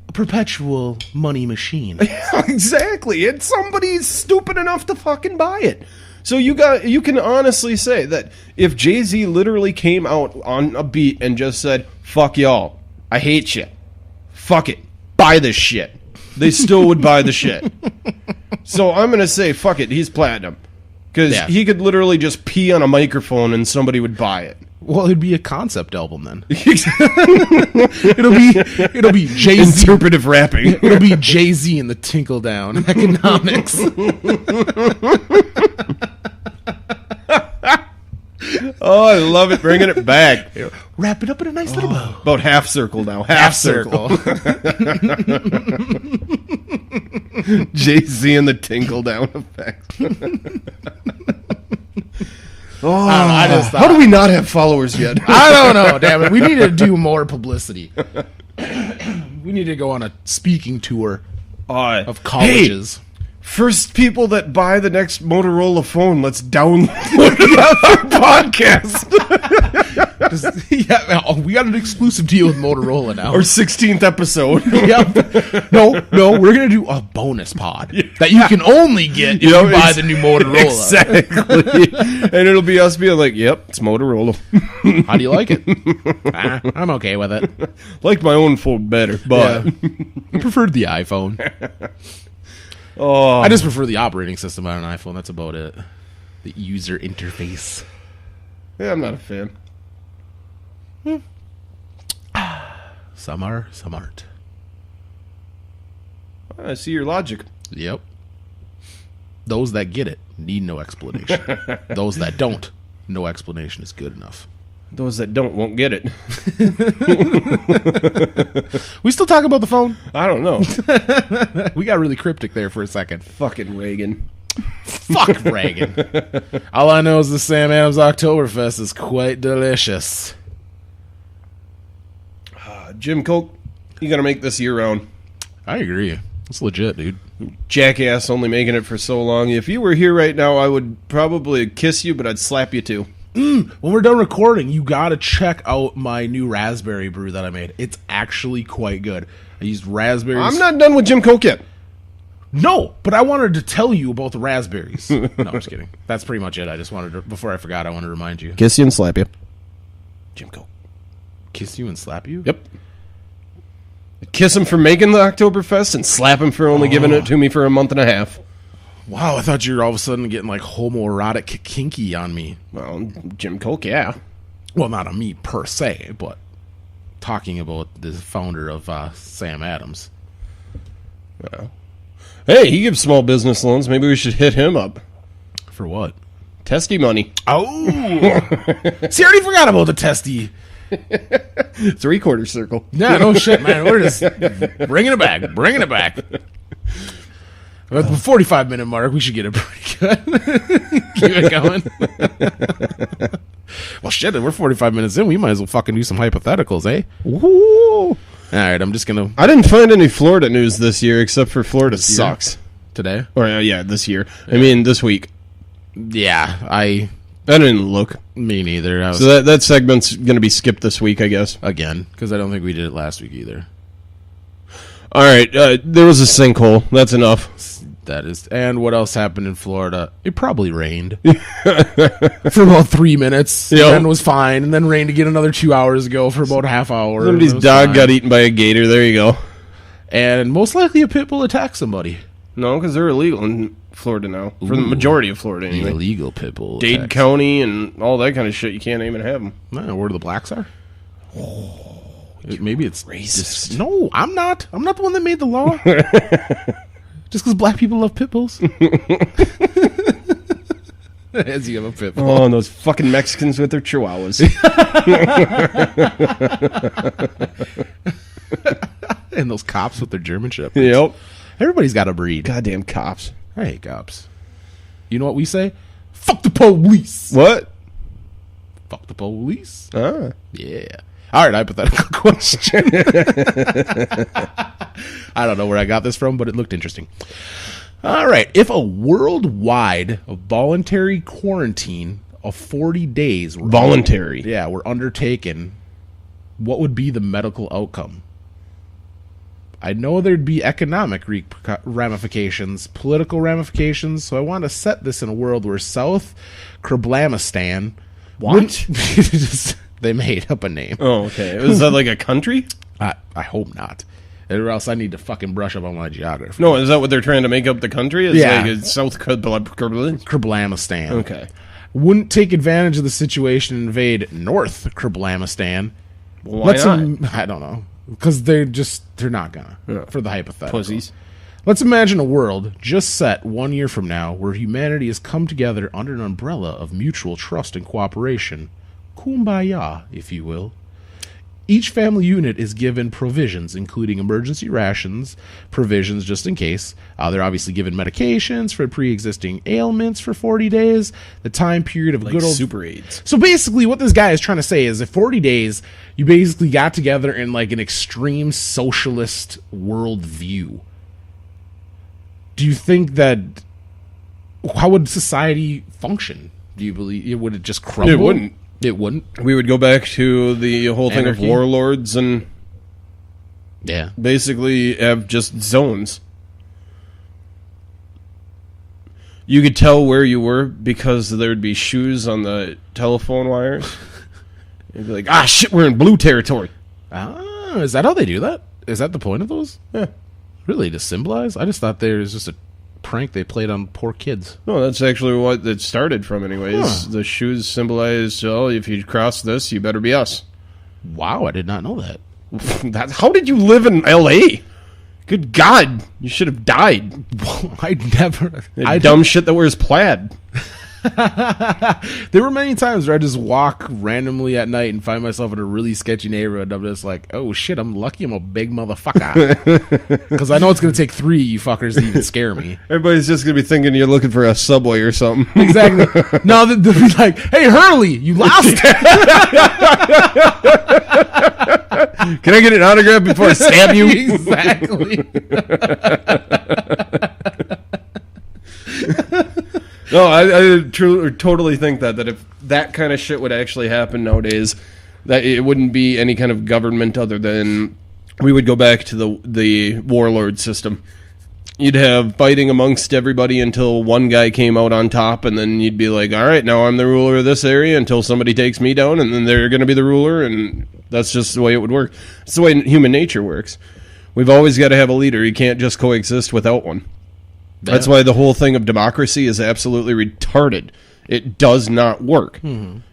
a perpetual money machine. Exactly. And somebody's stupid enough to fucking buy it. So you can honestly say that if Jay-Z literally came out on a beat and just said, fuck y'all, I hate you, fuck it, buy this shit, they still would buy the shit. So I'm going to say, fuck it, he's platinum. Because he could literally just pee on a microphone and somebody would buy it. Well, it'd be a concept album then. it'll be Jay-Z interpretive rapping. It'll be Jay-Z and the Tinkle Down economics. Oh, I love it, bringing it back. Wrap it up in a nice little bow. About half circle now. Half circle. Jay-Z and the Tinkle Down effect. Oh, how do we not have followers yet? I don't know, damn it. We need to do more publicity. We need to go on a speaking tour of colleges. Hey, first people that buy the next Motorola phone, let's download our podcast. We got an exclusive deal with Motorola now. Our 16th episode. Yep. No, we're going to do a bonus pod that you can only get if you buy the new Motorola. Exactly. And it'll be us being like, yep, it's Motorola. How do you like it? I'm okay with it. Like my own phone better, but... I preferred the iPhone. I just prefer the operating system on an iPhone. That's about it. The user interface. Yeah, I'm not a fan. Some are, some aren't. I see your logic. Yep. Those that get it need no explanation. Those that don't, no explanation is good enough. Those that don't won't get it. We still talk about the phone? I don't know. We got really cryptic there for a second. Fucking Reagan. Fuck Reagan. All I know is the Sam Adams Oktoberfest is quite delicious. Jim Coke, you gotta make this year round. I agree. It's legit, dude. Jackass only making it for so long. If you were here right now, I would probably kiss you, but I'd slap you too. When we're done recording, you gotta check out my new raspberry brew that I made. It's actually quite good. I used raspberries. I'm not done with Jim Coke yet. No, but I wanted to tell you about the raspberries. No, I'm just kidding. That's pretty much it. I just wanted to, before I forgot, I wanted to remind you. Kiss you and slap you. Jim Coke. Kiss you and slap you? Yep. Kiss him for making the Oktoberfest and slap him for only giving it to me for a month and a half. Wow, I thought you were all of a sudden getting like homoerotic kinky on me. Well, Jim Coke, yeah. Well, not on me per se, but talking about the founder of Sam Adams. Well, hey, he gives small business loans. Maybe we should hit him up. For what? Testy money. Oh! See, I already forgot about the testy. 3/4 circle. Yeah, no shit, man. We're just bringing it back. At the 45-minute mark, we should get it pretty good. Keep it going. Well, shit, we're 45 minutes in. We might as well fucking do some hypotheticals, eh? Woo! All right, I'm just going to... I didn't find any Florida news this year, except for Florida sucks. Today? Or, yeah, this year. I mean, this week. Yeah, I didn't look. Me neither. So that segment's going to be skipped this week, I guess. Again, because I don't think we did it last week either. All right, there was a sinkhole. That's enough. That is, and what else happened in Florida? It probably rained for about 3 minutes. Yep. Then was fine, and then rained again another 2 hours ago for about a half hour. Somebody's dog got eaten by a gator. There you go. And most likely a pit bull attacked somebody. No, because they're illegal in Florida now. For the majority of Florida, anyway. Illegal pit bull Dade attacks. County and all that kind of shit. You can't even have them. No, where the blacks are? Maybe it's racist. No, I'm not. I'm not the one that made the law. Just because black people love pit bulls. As you have a pit bull. Oh, and those fucking Mexicans with their chihuahuas. And those cops with their German shepherds. Yep. Everybody's got a breed. Goddamn cops. I hate cops. You know what we say? Fuck the police. What? Fuck the police. Ah. Yeah. All right, hypothetical question. I don't know where I got this from, but it looked interesting. All right. If a worldwide voluntary quarantine of 40 days... Voluntary. were undertaken, what would be the medical outcome? I know there'd be economic ramifications, political ramifications, so I want to set this in a world where South Krablamistan... What? They made up a name. Oh, okay. Is that like a country? I hope not. Or else I need to fucking brush up on my geography. No, is that what they're trying to make up the country? It's Yeah. like a South Krablamistan. Okay. Wouldn't take advantage of the situation and invade North Krablamistan. Why not? I don't know. Because they're not gonna. Yeah. For the hypothetical. Pussies. Let's imagine a world just set 1 year from now where humanity has come together under an umbrella of mutual trust and cooperation. Kumbaya, if you will. Each family unit is given provisions, including emergency rations, provisions just in case. They're obviously given medications for pre-existing ailments for 40 days. The time period of Like good old... Super AIDS. So basically what this guy is trying to say is that 40 days, you basically got together in like an extreme socialist worldview. Do you think that... How would society function? Do you believe... Would it just crumble? It wouldn't. It wouldn't? We would go back to the whole thing Anarchy? of warlords and Yeah. basically have just zones. You could tell where you were because there'd be shoes on the telephone wires. You'd be like, ah, shit, we're in blue territory. Ah, is that how they do that? Is that the point of those? Yeah. Really, to symbolize? I just thought there was just a prank they played on poor kids. No, that's actually what it started from anyways. Huh. The shoes symbolize, oh, if you cross this, you better be us. Wow, I did not know that. How did you live in L.A.? Good God, you should have died. I never... Dumb shit that wears plaid. There were many times where I just walk randomly at night and find myself in a really sketchy neighborhood. I'm just like, oh shit, I'm lucky I'm a big motherfucker. Because I know it's going to take 3 you fuckers to even scare me. Everybody's just going to be thinking you're looking for a Subway or something. Exactly. No, they'll be like, hey, Hurley, you lost. Can I get an autograph before I stab you? Exactly. No, I totally think that if that kind of shit would actually happen nowadays, that it wouldn't be any kind of government other than we would go back to the warlord system. You'd have fighting amongst everybody until one guy came out on top, and then you'd be like, all right, now I'm the ruler of this area until somebody takes me down, and then they're going to be the ruler, and that's just the way it would work. It's the way human nature works. We've always got to have a leader. You can't just coexist without one. That's why the whole thing of democracy is absolutely retarded. It does not work.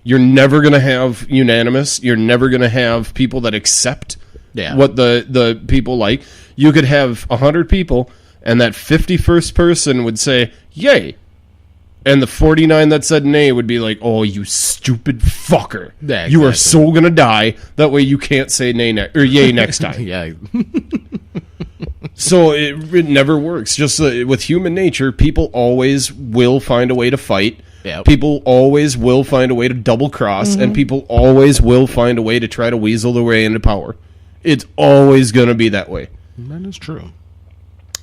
You're never going to have unanimous. You're never going to have people that accept what the people like. You could have 100 people, and that 51st person would say, yay. And the 49 that said nay would be like, oh, you stupid fucker. Yeah, You are so going to die. That way you can't say nay or yay next time. Yeah. So it never works. Just with human nature, people always will find a way to fight. Yep. People always will find a way to double cross, and people always will find a way to try to weasel their way into power. It's always going to be that way. That is true.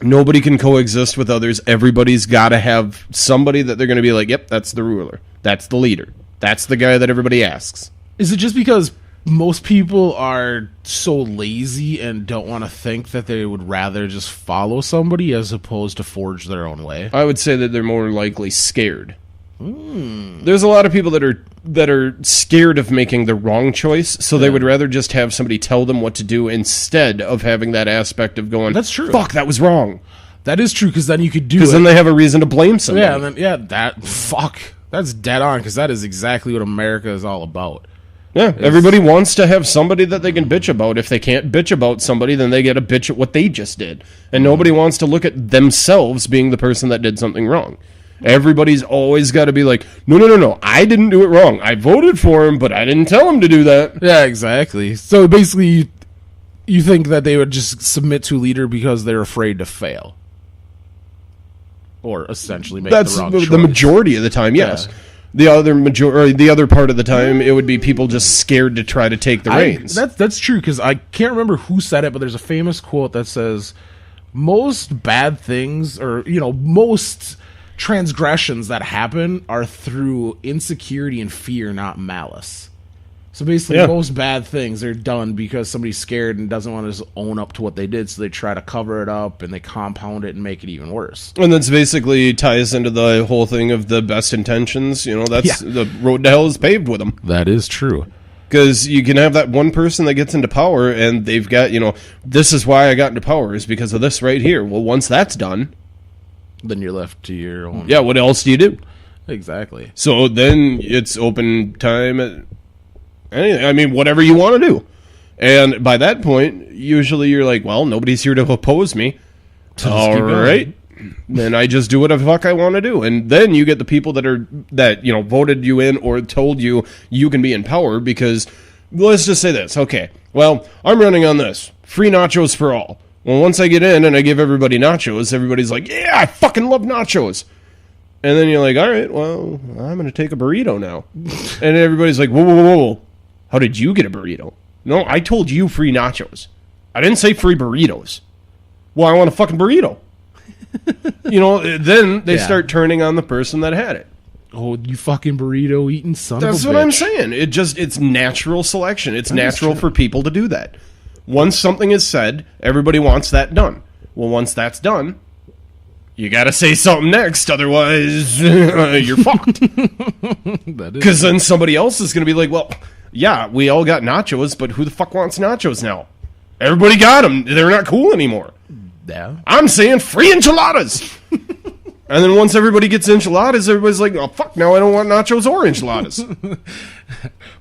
Nobody can coexist with others. Everybody's got to have somebody that they're going to be like, yep, that's the ruler. That's the leader. That's the guy that everybody asks. Is it just because most people are so lazy and don't want to think that they would rather just follow somebody as opposed to forge their own way? I would say that they're more likely scared. There's a lot of people that are scared of making the wrong choice, so they would rather just have somebody tell them what to do instead of having that aspect of going, That's true. fuck, that was wrong. That is true, because then you could do it. Because then they have a reason to blame somebody. Yeah, and then, that's dead on, because that is exactly what America is all about. Yeah, everybody wants to have somebody that they can bitch about. If they can't bitch about somebody, then they get to bitch at what they just did. And nobody wants to look at themselves being the person that did something wrong. Everybody's always got to be like, no, I didn't do it wrong. I voted for him, but I didn't tell him to do that. Yeah, exactly. So basically, you think that they would just submit to a leader because they're afraid to fail? Or essentially make That's the wrong choice? the majority of the time, yes. Yeah. The other part of the time, it would be people just scared to try to take the reins. That's true, because I can't remember who said it, but there's a famous quote that says, most bad things, or, most transgressions that happen are through insecurity and fear, not malice. So basically, most bad things are done because somebody's scared and doesn't want to just own up to what they did, so they try to cover it up and they compound it and make it even worse. And that's basically ties into the whole thing of the best intentions. That's the road to hell is paved with them. That is true. Because you can have that one person that gets into power and they've got, this is why I got into power is because of this right here. Well, once that's done, then you're left to your own. Yeah, what else do you do? Exactly. So then it's open time at anything. I mean, whatever you want to do. And by that point, usually you're like, well, nobody's here to oppose me. All right. Then I just do whatever the fuck I want to do. And then you get the people that voted you in or told you can be in power because, let's just say this. Okay, well, I'm running on this. Free nachos for all. Well, once I get in and I give everybody nachos, everybody's like, yeah, I fucking love nachos. And then you're like, all right, well, I'm going to take a burrito now. And everybody's like, whoa. How did you get a burrito? No, I told you free nachos. I didn't say free burritos. Well, I want a fucking burrito. Then they start turning on the person that had it. Oh, you fucking burrito eating son of a bitch. That's what I'm saying. It's natural selection. It's natural for people to do that. Once something is said, everybody wants that done. Well, once that's done, you got to say something next, otherwise you're fucked. Because then somebody else is going to be like, well, yeah, we all got nachos, but who the fuck wants nachos now? Everybody got them. They're not cool anymore. Yeah. I'm saying free enchiladas. And then once everybody gets enchiladas, everybody's like, oh, fuck, now I don't want nachos or enchiladas.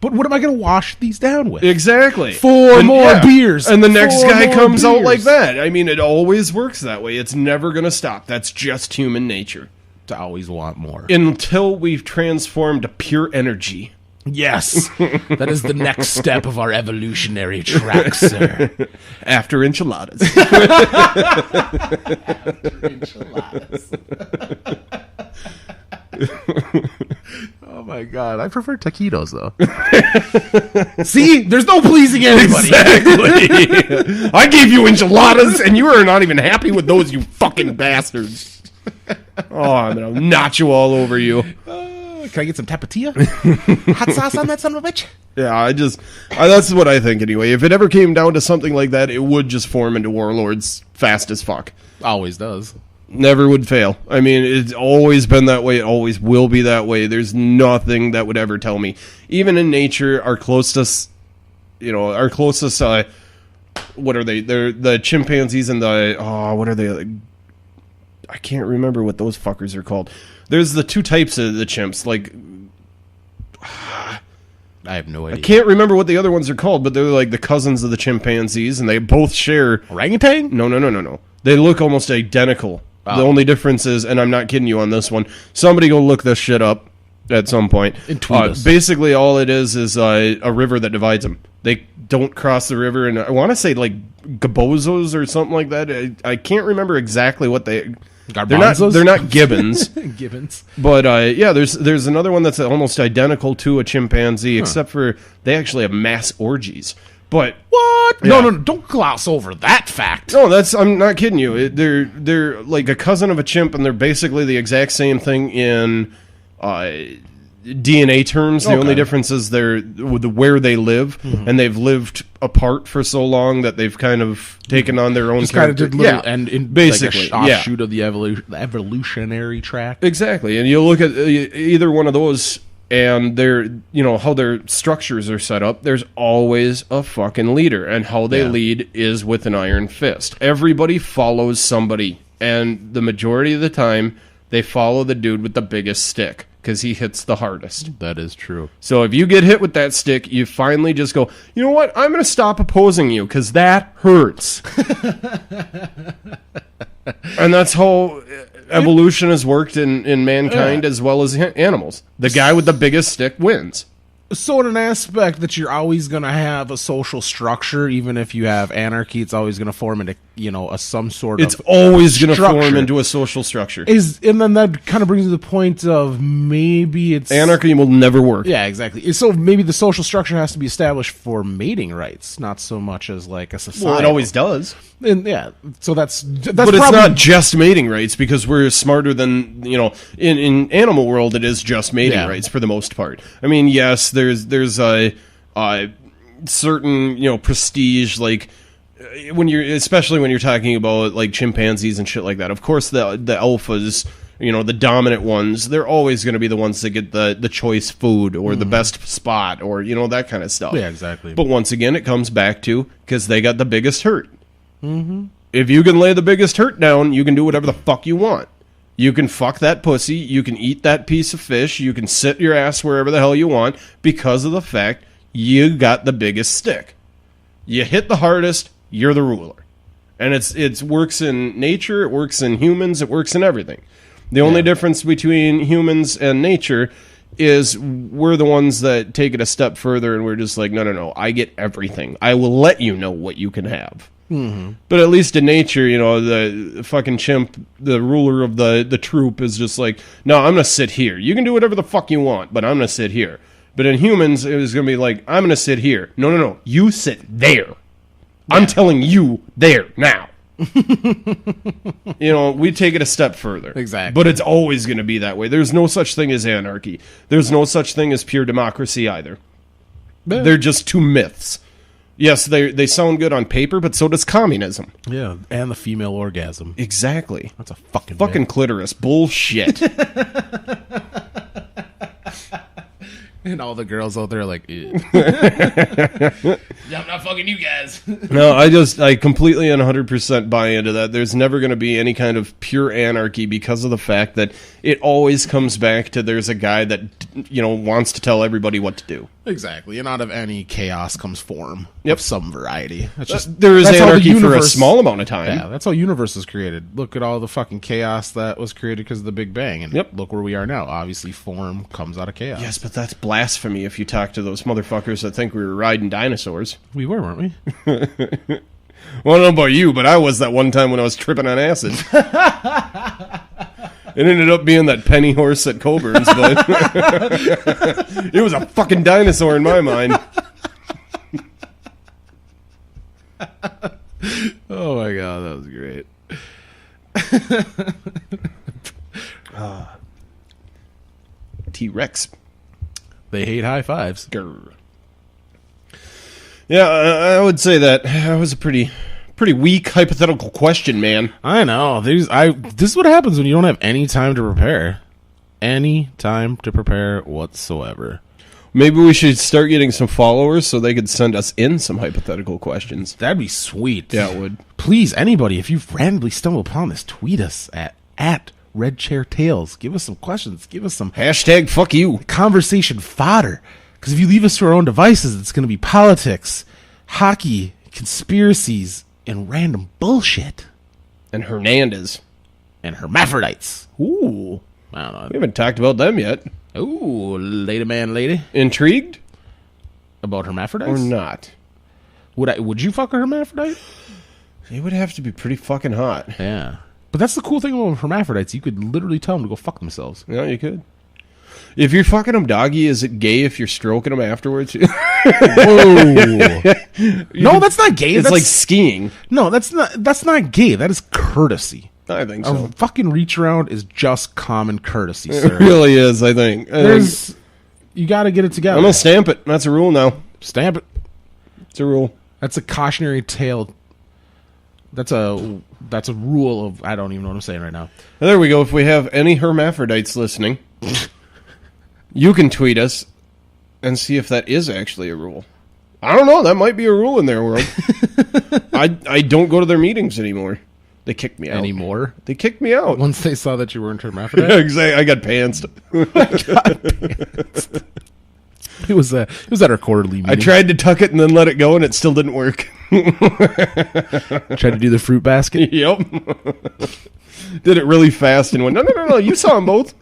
But what am I going to wash these down with? Exactly. Four more beers. And the next guy comes out beers. like that. I mean, it always works that way. It's never going to stop. That's just human nature. To always want more. Until we've transformed to pure energy. Yes. That is the next step of our evolutionary track, sir. After enchiladas. Oh my god, I prefer taquitos though. See, there's no pleasing anybody. Exactly. I gave you enchiladas, and you are not even happy with those, you fucking bastards. Oh, I'm gonna nacho all over you. Can I get some tapatilla? Hot sauce on that son of a bitch? Yeah, that's what I think anyway. If it ever came down to something like that, it would just form into warlords fast as fuck. Always does. Never would fail. I mean, it's always been that way. It always will be that way. There's nothing that would ever tell me. Even in nature, our closest, what are they? They're the chimpanzees and what are they? I I can't remember what those fuckers are called. There's the two types of the chimps. Like, I have no idea. I can't remember what the other ones are called, but they're like the cousins of the chimpanzees, and they both share. Orangutan? No. They look almost identical. The only difference is, and I'm not kidding you on this one, somebody go look this shit up at some point. And tweet us. Basically, all it is a river that divides them. They don't cross the river, and I want to say like Gabozos or something like that. I can't remember exactly what they. Garbanzos? They're not gibbons. Gibbons. But yeah, there's another one that's almost identical to a chimpanzee, except for they actually have mass orgies. But What? Yeah. No, don't gloss over that fact. no, I'm not kidding you. They're like a cousin of a chimp, and they're basically the exact same thing in DNA terms. The only difference is they're where they live, and they've lived apart for so long that they've kind of taken on their own Just kind of character. did little, and in basically, like a offshoot of the evolutionary track. Exactly, and you look at either one of those, and their how their structures are set up. There's always a fucking leader, and how they lead is with an iron fist. Everybody follows somebody, and the majority of the time, they follow the dude with the biggest stick because he hits the hardest. That is true. So if you get hit with that stick, you finally just go, you know what? I'm going to stop opposing you because that hurts. And that's how evolution has worked in mankind as well as animals. The guy with the biggest stick wins. So in an aspect that you're always going to have a social structure, even if you have anarchy, it's always going to form into some sort It's of always going to form structure. into a social structure. And then that kind of brings to the point of maybe it's Anarchy will never work. Yeah, exactly. So maybe the social structure has to be established for mating rights, not so much as like a society. Well, it always does. And yeah, so that's But probably, it's not just mating rights because we're smarter than, in animal world, it is just mating rights for the most part. I mean, yes, there's a certain, prestige, like, especially when you're talking about like chimpanzees and shit like that. Of course, the alphas, the dominant ones, they're always going to be the ones that get the choice food or the best spot or that kind of stuff. Yeah, exactly. But once again, it comes back to because they got the biggest hurt. Mm-hmm. If you can lay the biggest hurt down, you can do whatever the fuck you want. You can fuck that pussy. You can eat that piece of fish. You can sit your ass wherever the hell you want because of the fact you got the biggest stick. You hit the hardest. You're the ruler. And it works in nature. It works in humans. It works in everything. The only difference between humans and nature is we're the ones that take it a step further and we're just like, no, I get everything. I will let you know what you can have. Mm-hmm. But at least in nature, the fucking chimp, the ruler of the troop is just like, no, I'm going to sit here. You can do whatever the fuck you want, but I'm going to sit here. But in humans, it was going to be like, I'm going to sit here. No, you sit there. Yeah. I'm telling you there now. We take it a step further. Exactly. But it's always going to be that way. There's no such thing as anarchy. There's no such thing as pure democracy either. Yeah. They're just two myths. Yes, they sound good on paper, but so does communism. Yeah, and the female orgasm. Exactly. That's a fucking myth. Clitoris. Bullshit. And all the girls out there are like, ew. I'm not fucking you guys. No, I completely and 100% buy into that. There's never going to be any kind of pure anarchy because of the fact that it always comes back to there's a guy that, wants to tell everybody what to do. Exactly. And out of any chaos comes form of some variety. That's just, there is anarchy the for a small amount of time. Yeah, that's how universe was created. Look at all the fucking chaos that was created because of the Big Bang. And look where we are now. Obviously, form comes out of chaos. Yes, but that's blasphemy if you talk to those motherfuckers that think we were riding dinosaurs. We were, weren't we? Well, I don't know about you, but I was that one time when I was tripping on acid. It ended up being that penny horse at Coburn's, but it was a fucking dinosaur in my mind. Oh my god, that was great. T-Rex. They hate high fives. Grr. Yeah, I would say that was a pretty weak hypothetical question, man. I know. This is what happens when you don't have any time to prepare. Any time to prepare whatsoever. Maybe we should start getting some followers so they could send us in some hypothetical questions. That'd be sweet. Yeah, it would. Please, anybody, if you randomly stumble upon this, tweet us at at Red Chair Tales. Give us some questions. Give us some Hashtag fuck you. conversation fodder. Because if you leave us to our own devices, it's going to be politics, hockey, conspiracies, and random bullshit. And Hernandez. And hermaphrodites. Ooh. I don't know. We haven't talked about them yet. Ooh, lady man, lady. Intrigued? About hermaphrodites? Or not? Would you fuck a hermaphrodite? It would have to be pretty fucking hot. Yeah. But that's the cool thing about hermaphrodites. You could literally tell them to go fuck themselves. Yeah, you could. If you're fucking them doggy, is it gay if you're stroking them afterwards? Whoa. No, that's not gay. It's That's like skiing. No, that's not gay. That is courtesy. I think A so. fucking reach around is just common courtesy, It sir. really is, I think. You got to get it together. I'm going to stamp it. That's a rule now. Stamp it. It's a rule. That's a cautionary tale. That's a rule of, I don't even know what I'm saying right now. There we go. If we have any hermaphrodites listening, you can tweet us and see if that is actually a rule. I don't know. That might be a rule in their world. I don't go to their meetings anymore. They kicked me out. Anymore? They kicked me out. Once they saw that you weren't hermaphrodite? Exactly. I got pantsed. It was at our quarterly meeting. I tried to tuck it and then let it go, and it still didn't work. Tried to do the fruit basket. Yep. Did it really fast and went, no. You saw them both.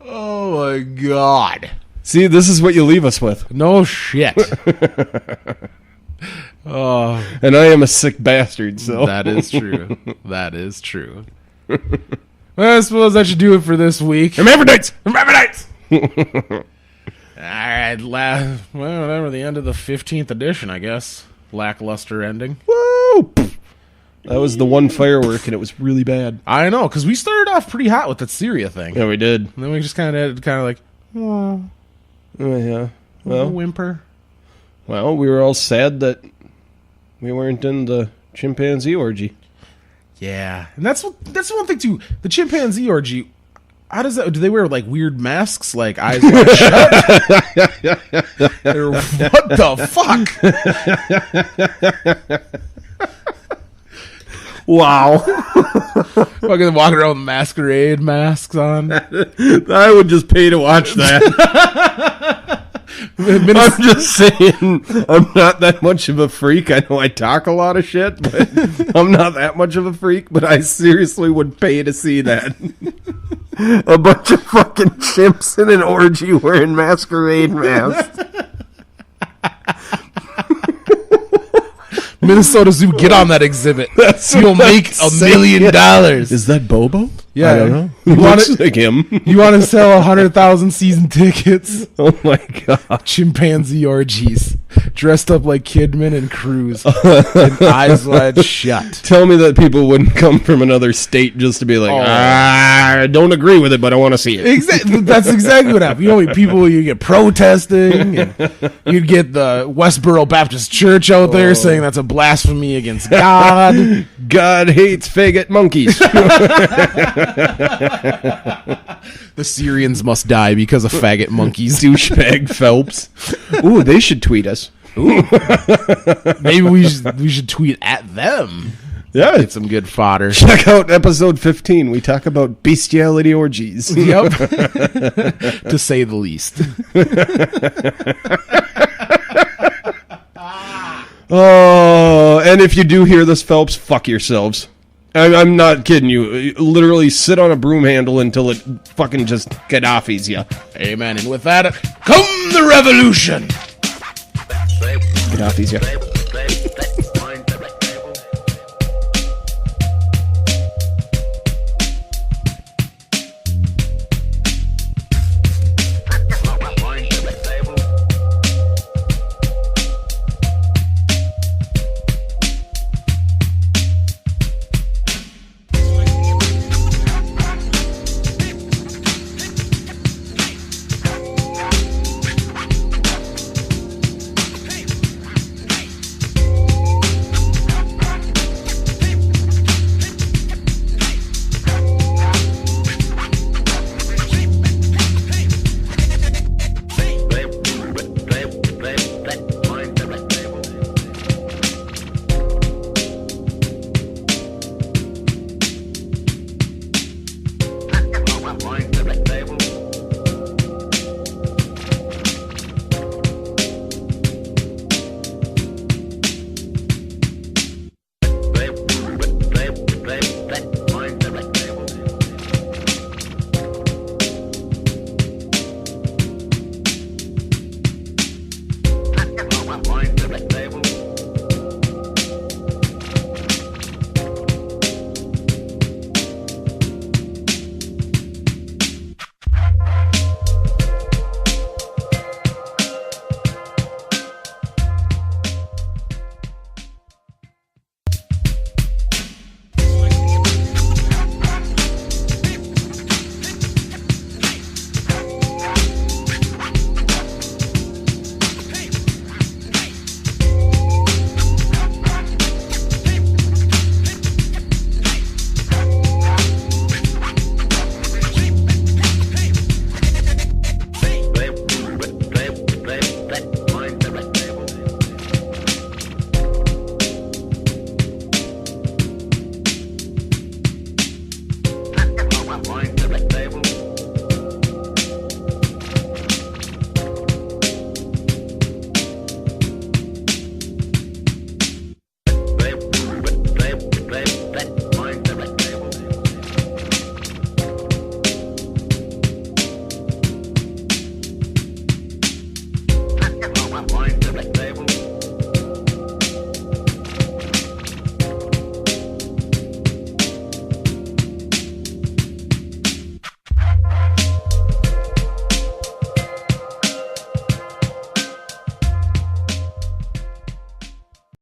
Oh my god. See, this is what you leave us with. No shit. Oh, And I am a sick bastard, so. that is true. That is true. Well, I suppose that should do it for this week. Hermaphrodites! All right, whatever, the end of the 15th edition, I guess. Lackluster ending. Woo! That was the one firework, and it was really bad. I know, because we started off pretty hot with that Syria thing. Yeah, we did. And then we just kind of like, oh, Yeah. a Well, whimper. we were all sad that we weren't in the chimpanzee orgy. Yeah, and that's one thing too. The chimpanzee orgy. How does that? Do they wear like weird masks, like eyes wide shut? Or what the fuck? Wow. Fucking walking around with masquerade masks on. I would just pay to watch that. I'm just saying, I'm not that much of a freak. I know I talk a lot of shit, but I'm not that much of a freak, but I seriously would pay to see that. A bunch of fucking chimps in an orgy wearing masquerade masks. Minnesota Zoo, get on that exhibit. You'll make $1 million. Is that Bobo? Yeah, I don't know. You He want looks like him. You want to sell 100,000 season tickets? Oh my god. Chimpanzee orgies, dressed up like Kidman and Cruz, and eyes wide shut. Tell me that people wouldn't come from another state just to be like, I don't agree with it, but I want to see it. Exactly. That's exactly what happened. You know, people, you get protesting, and you'd get the Westboro Baptist Church out there saying that's a blasphemy against God. God hates faggot monkeys. The Syrians must die because of faggot monkeys. Douchebag Phelps. Ooh, they should tweet us. Maybe we should tweet at them. Yeah. Get some good fodder. Check out episode 15. We talk about bestiality orgies. Yep. To say the least. Oh, and if you do hear this, Phelps, fuck yourselves. I'm not kidding you. Literally sit on a broom handle until it fucking just Gaddafi's you. Amen. And with that, come the revolution. Gaddafi's you.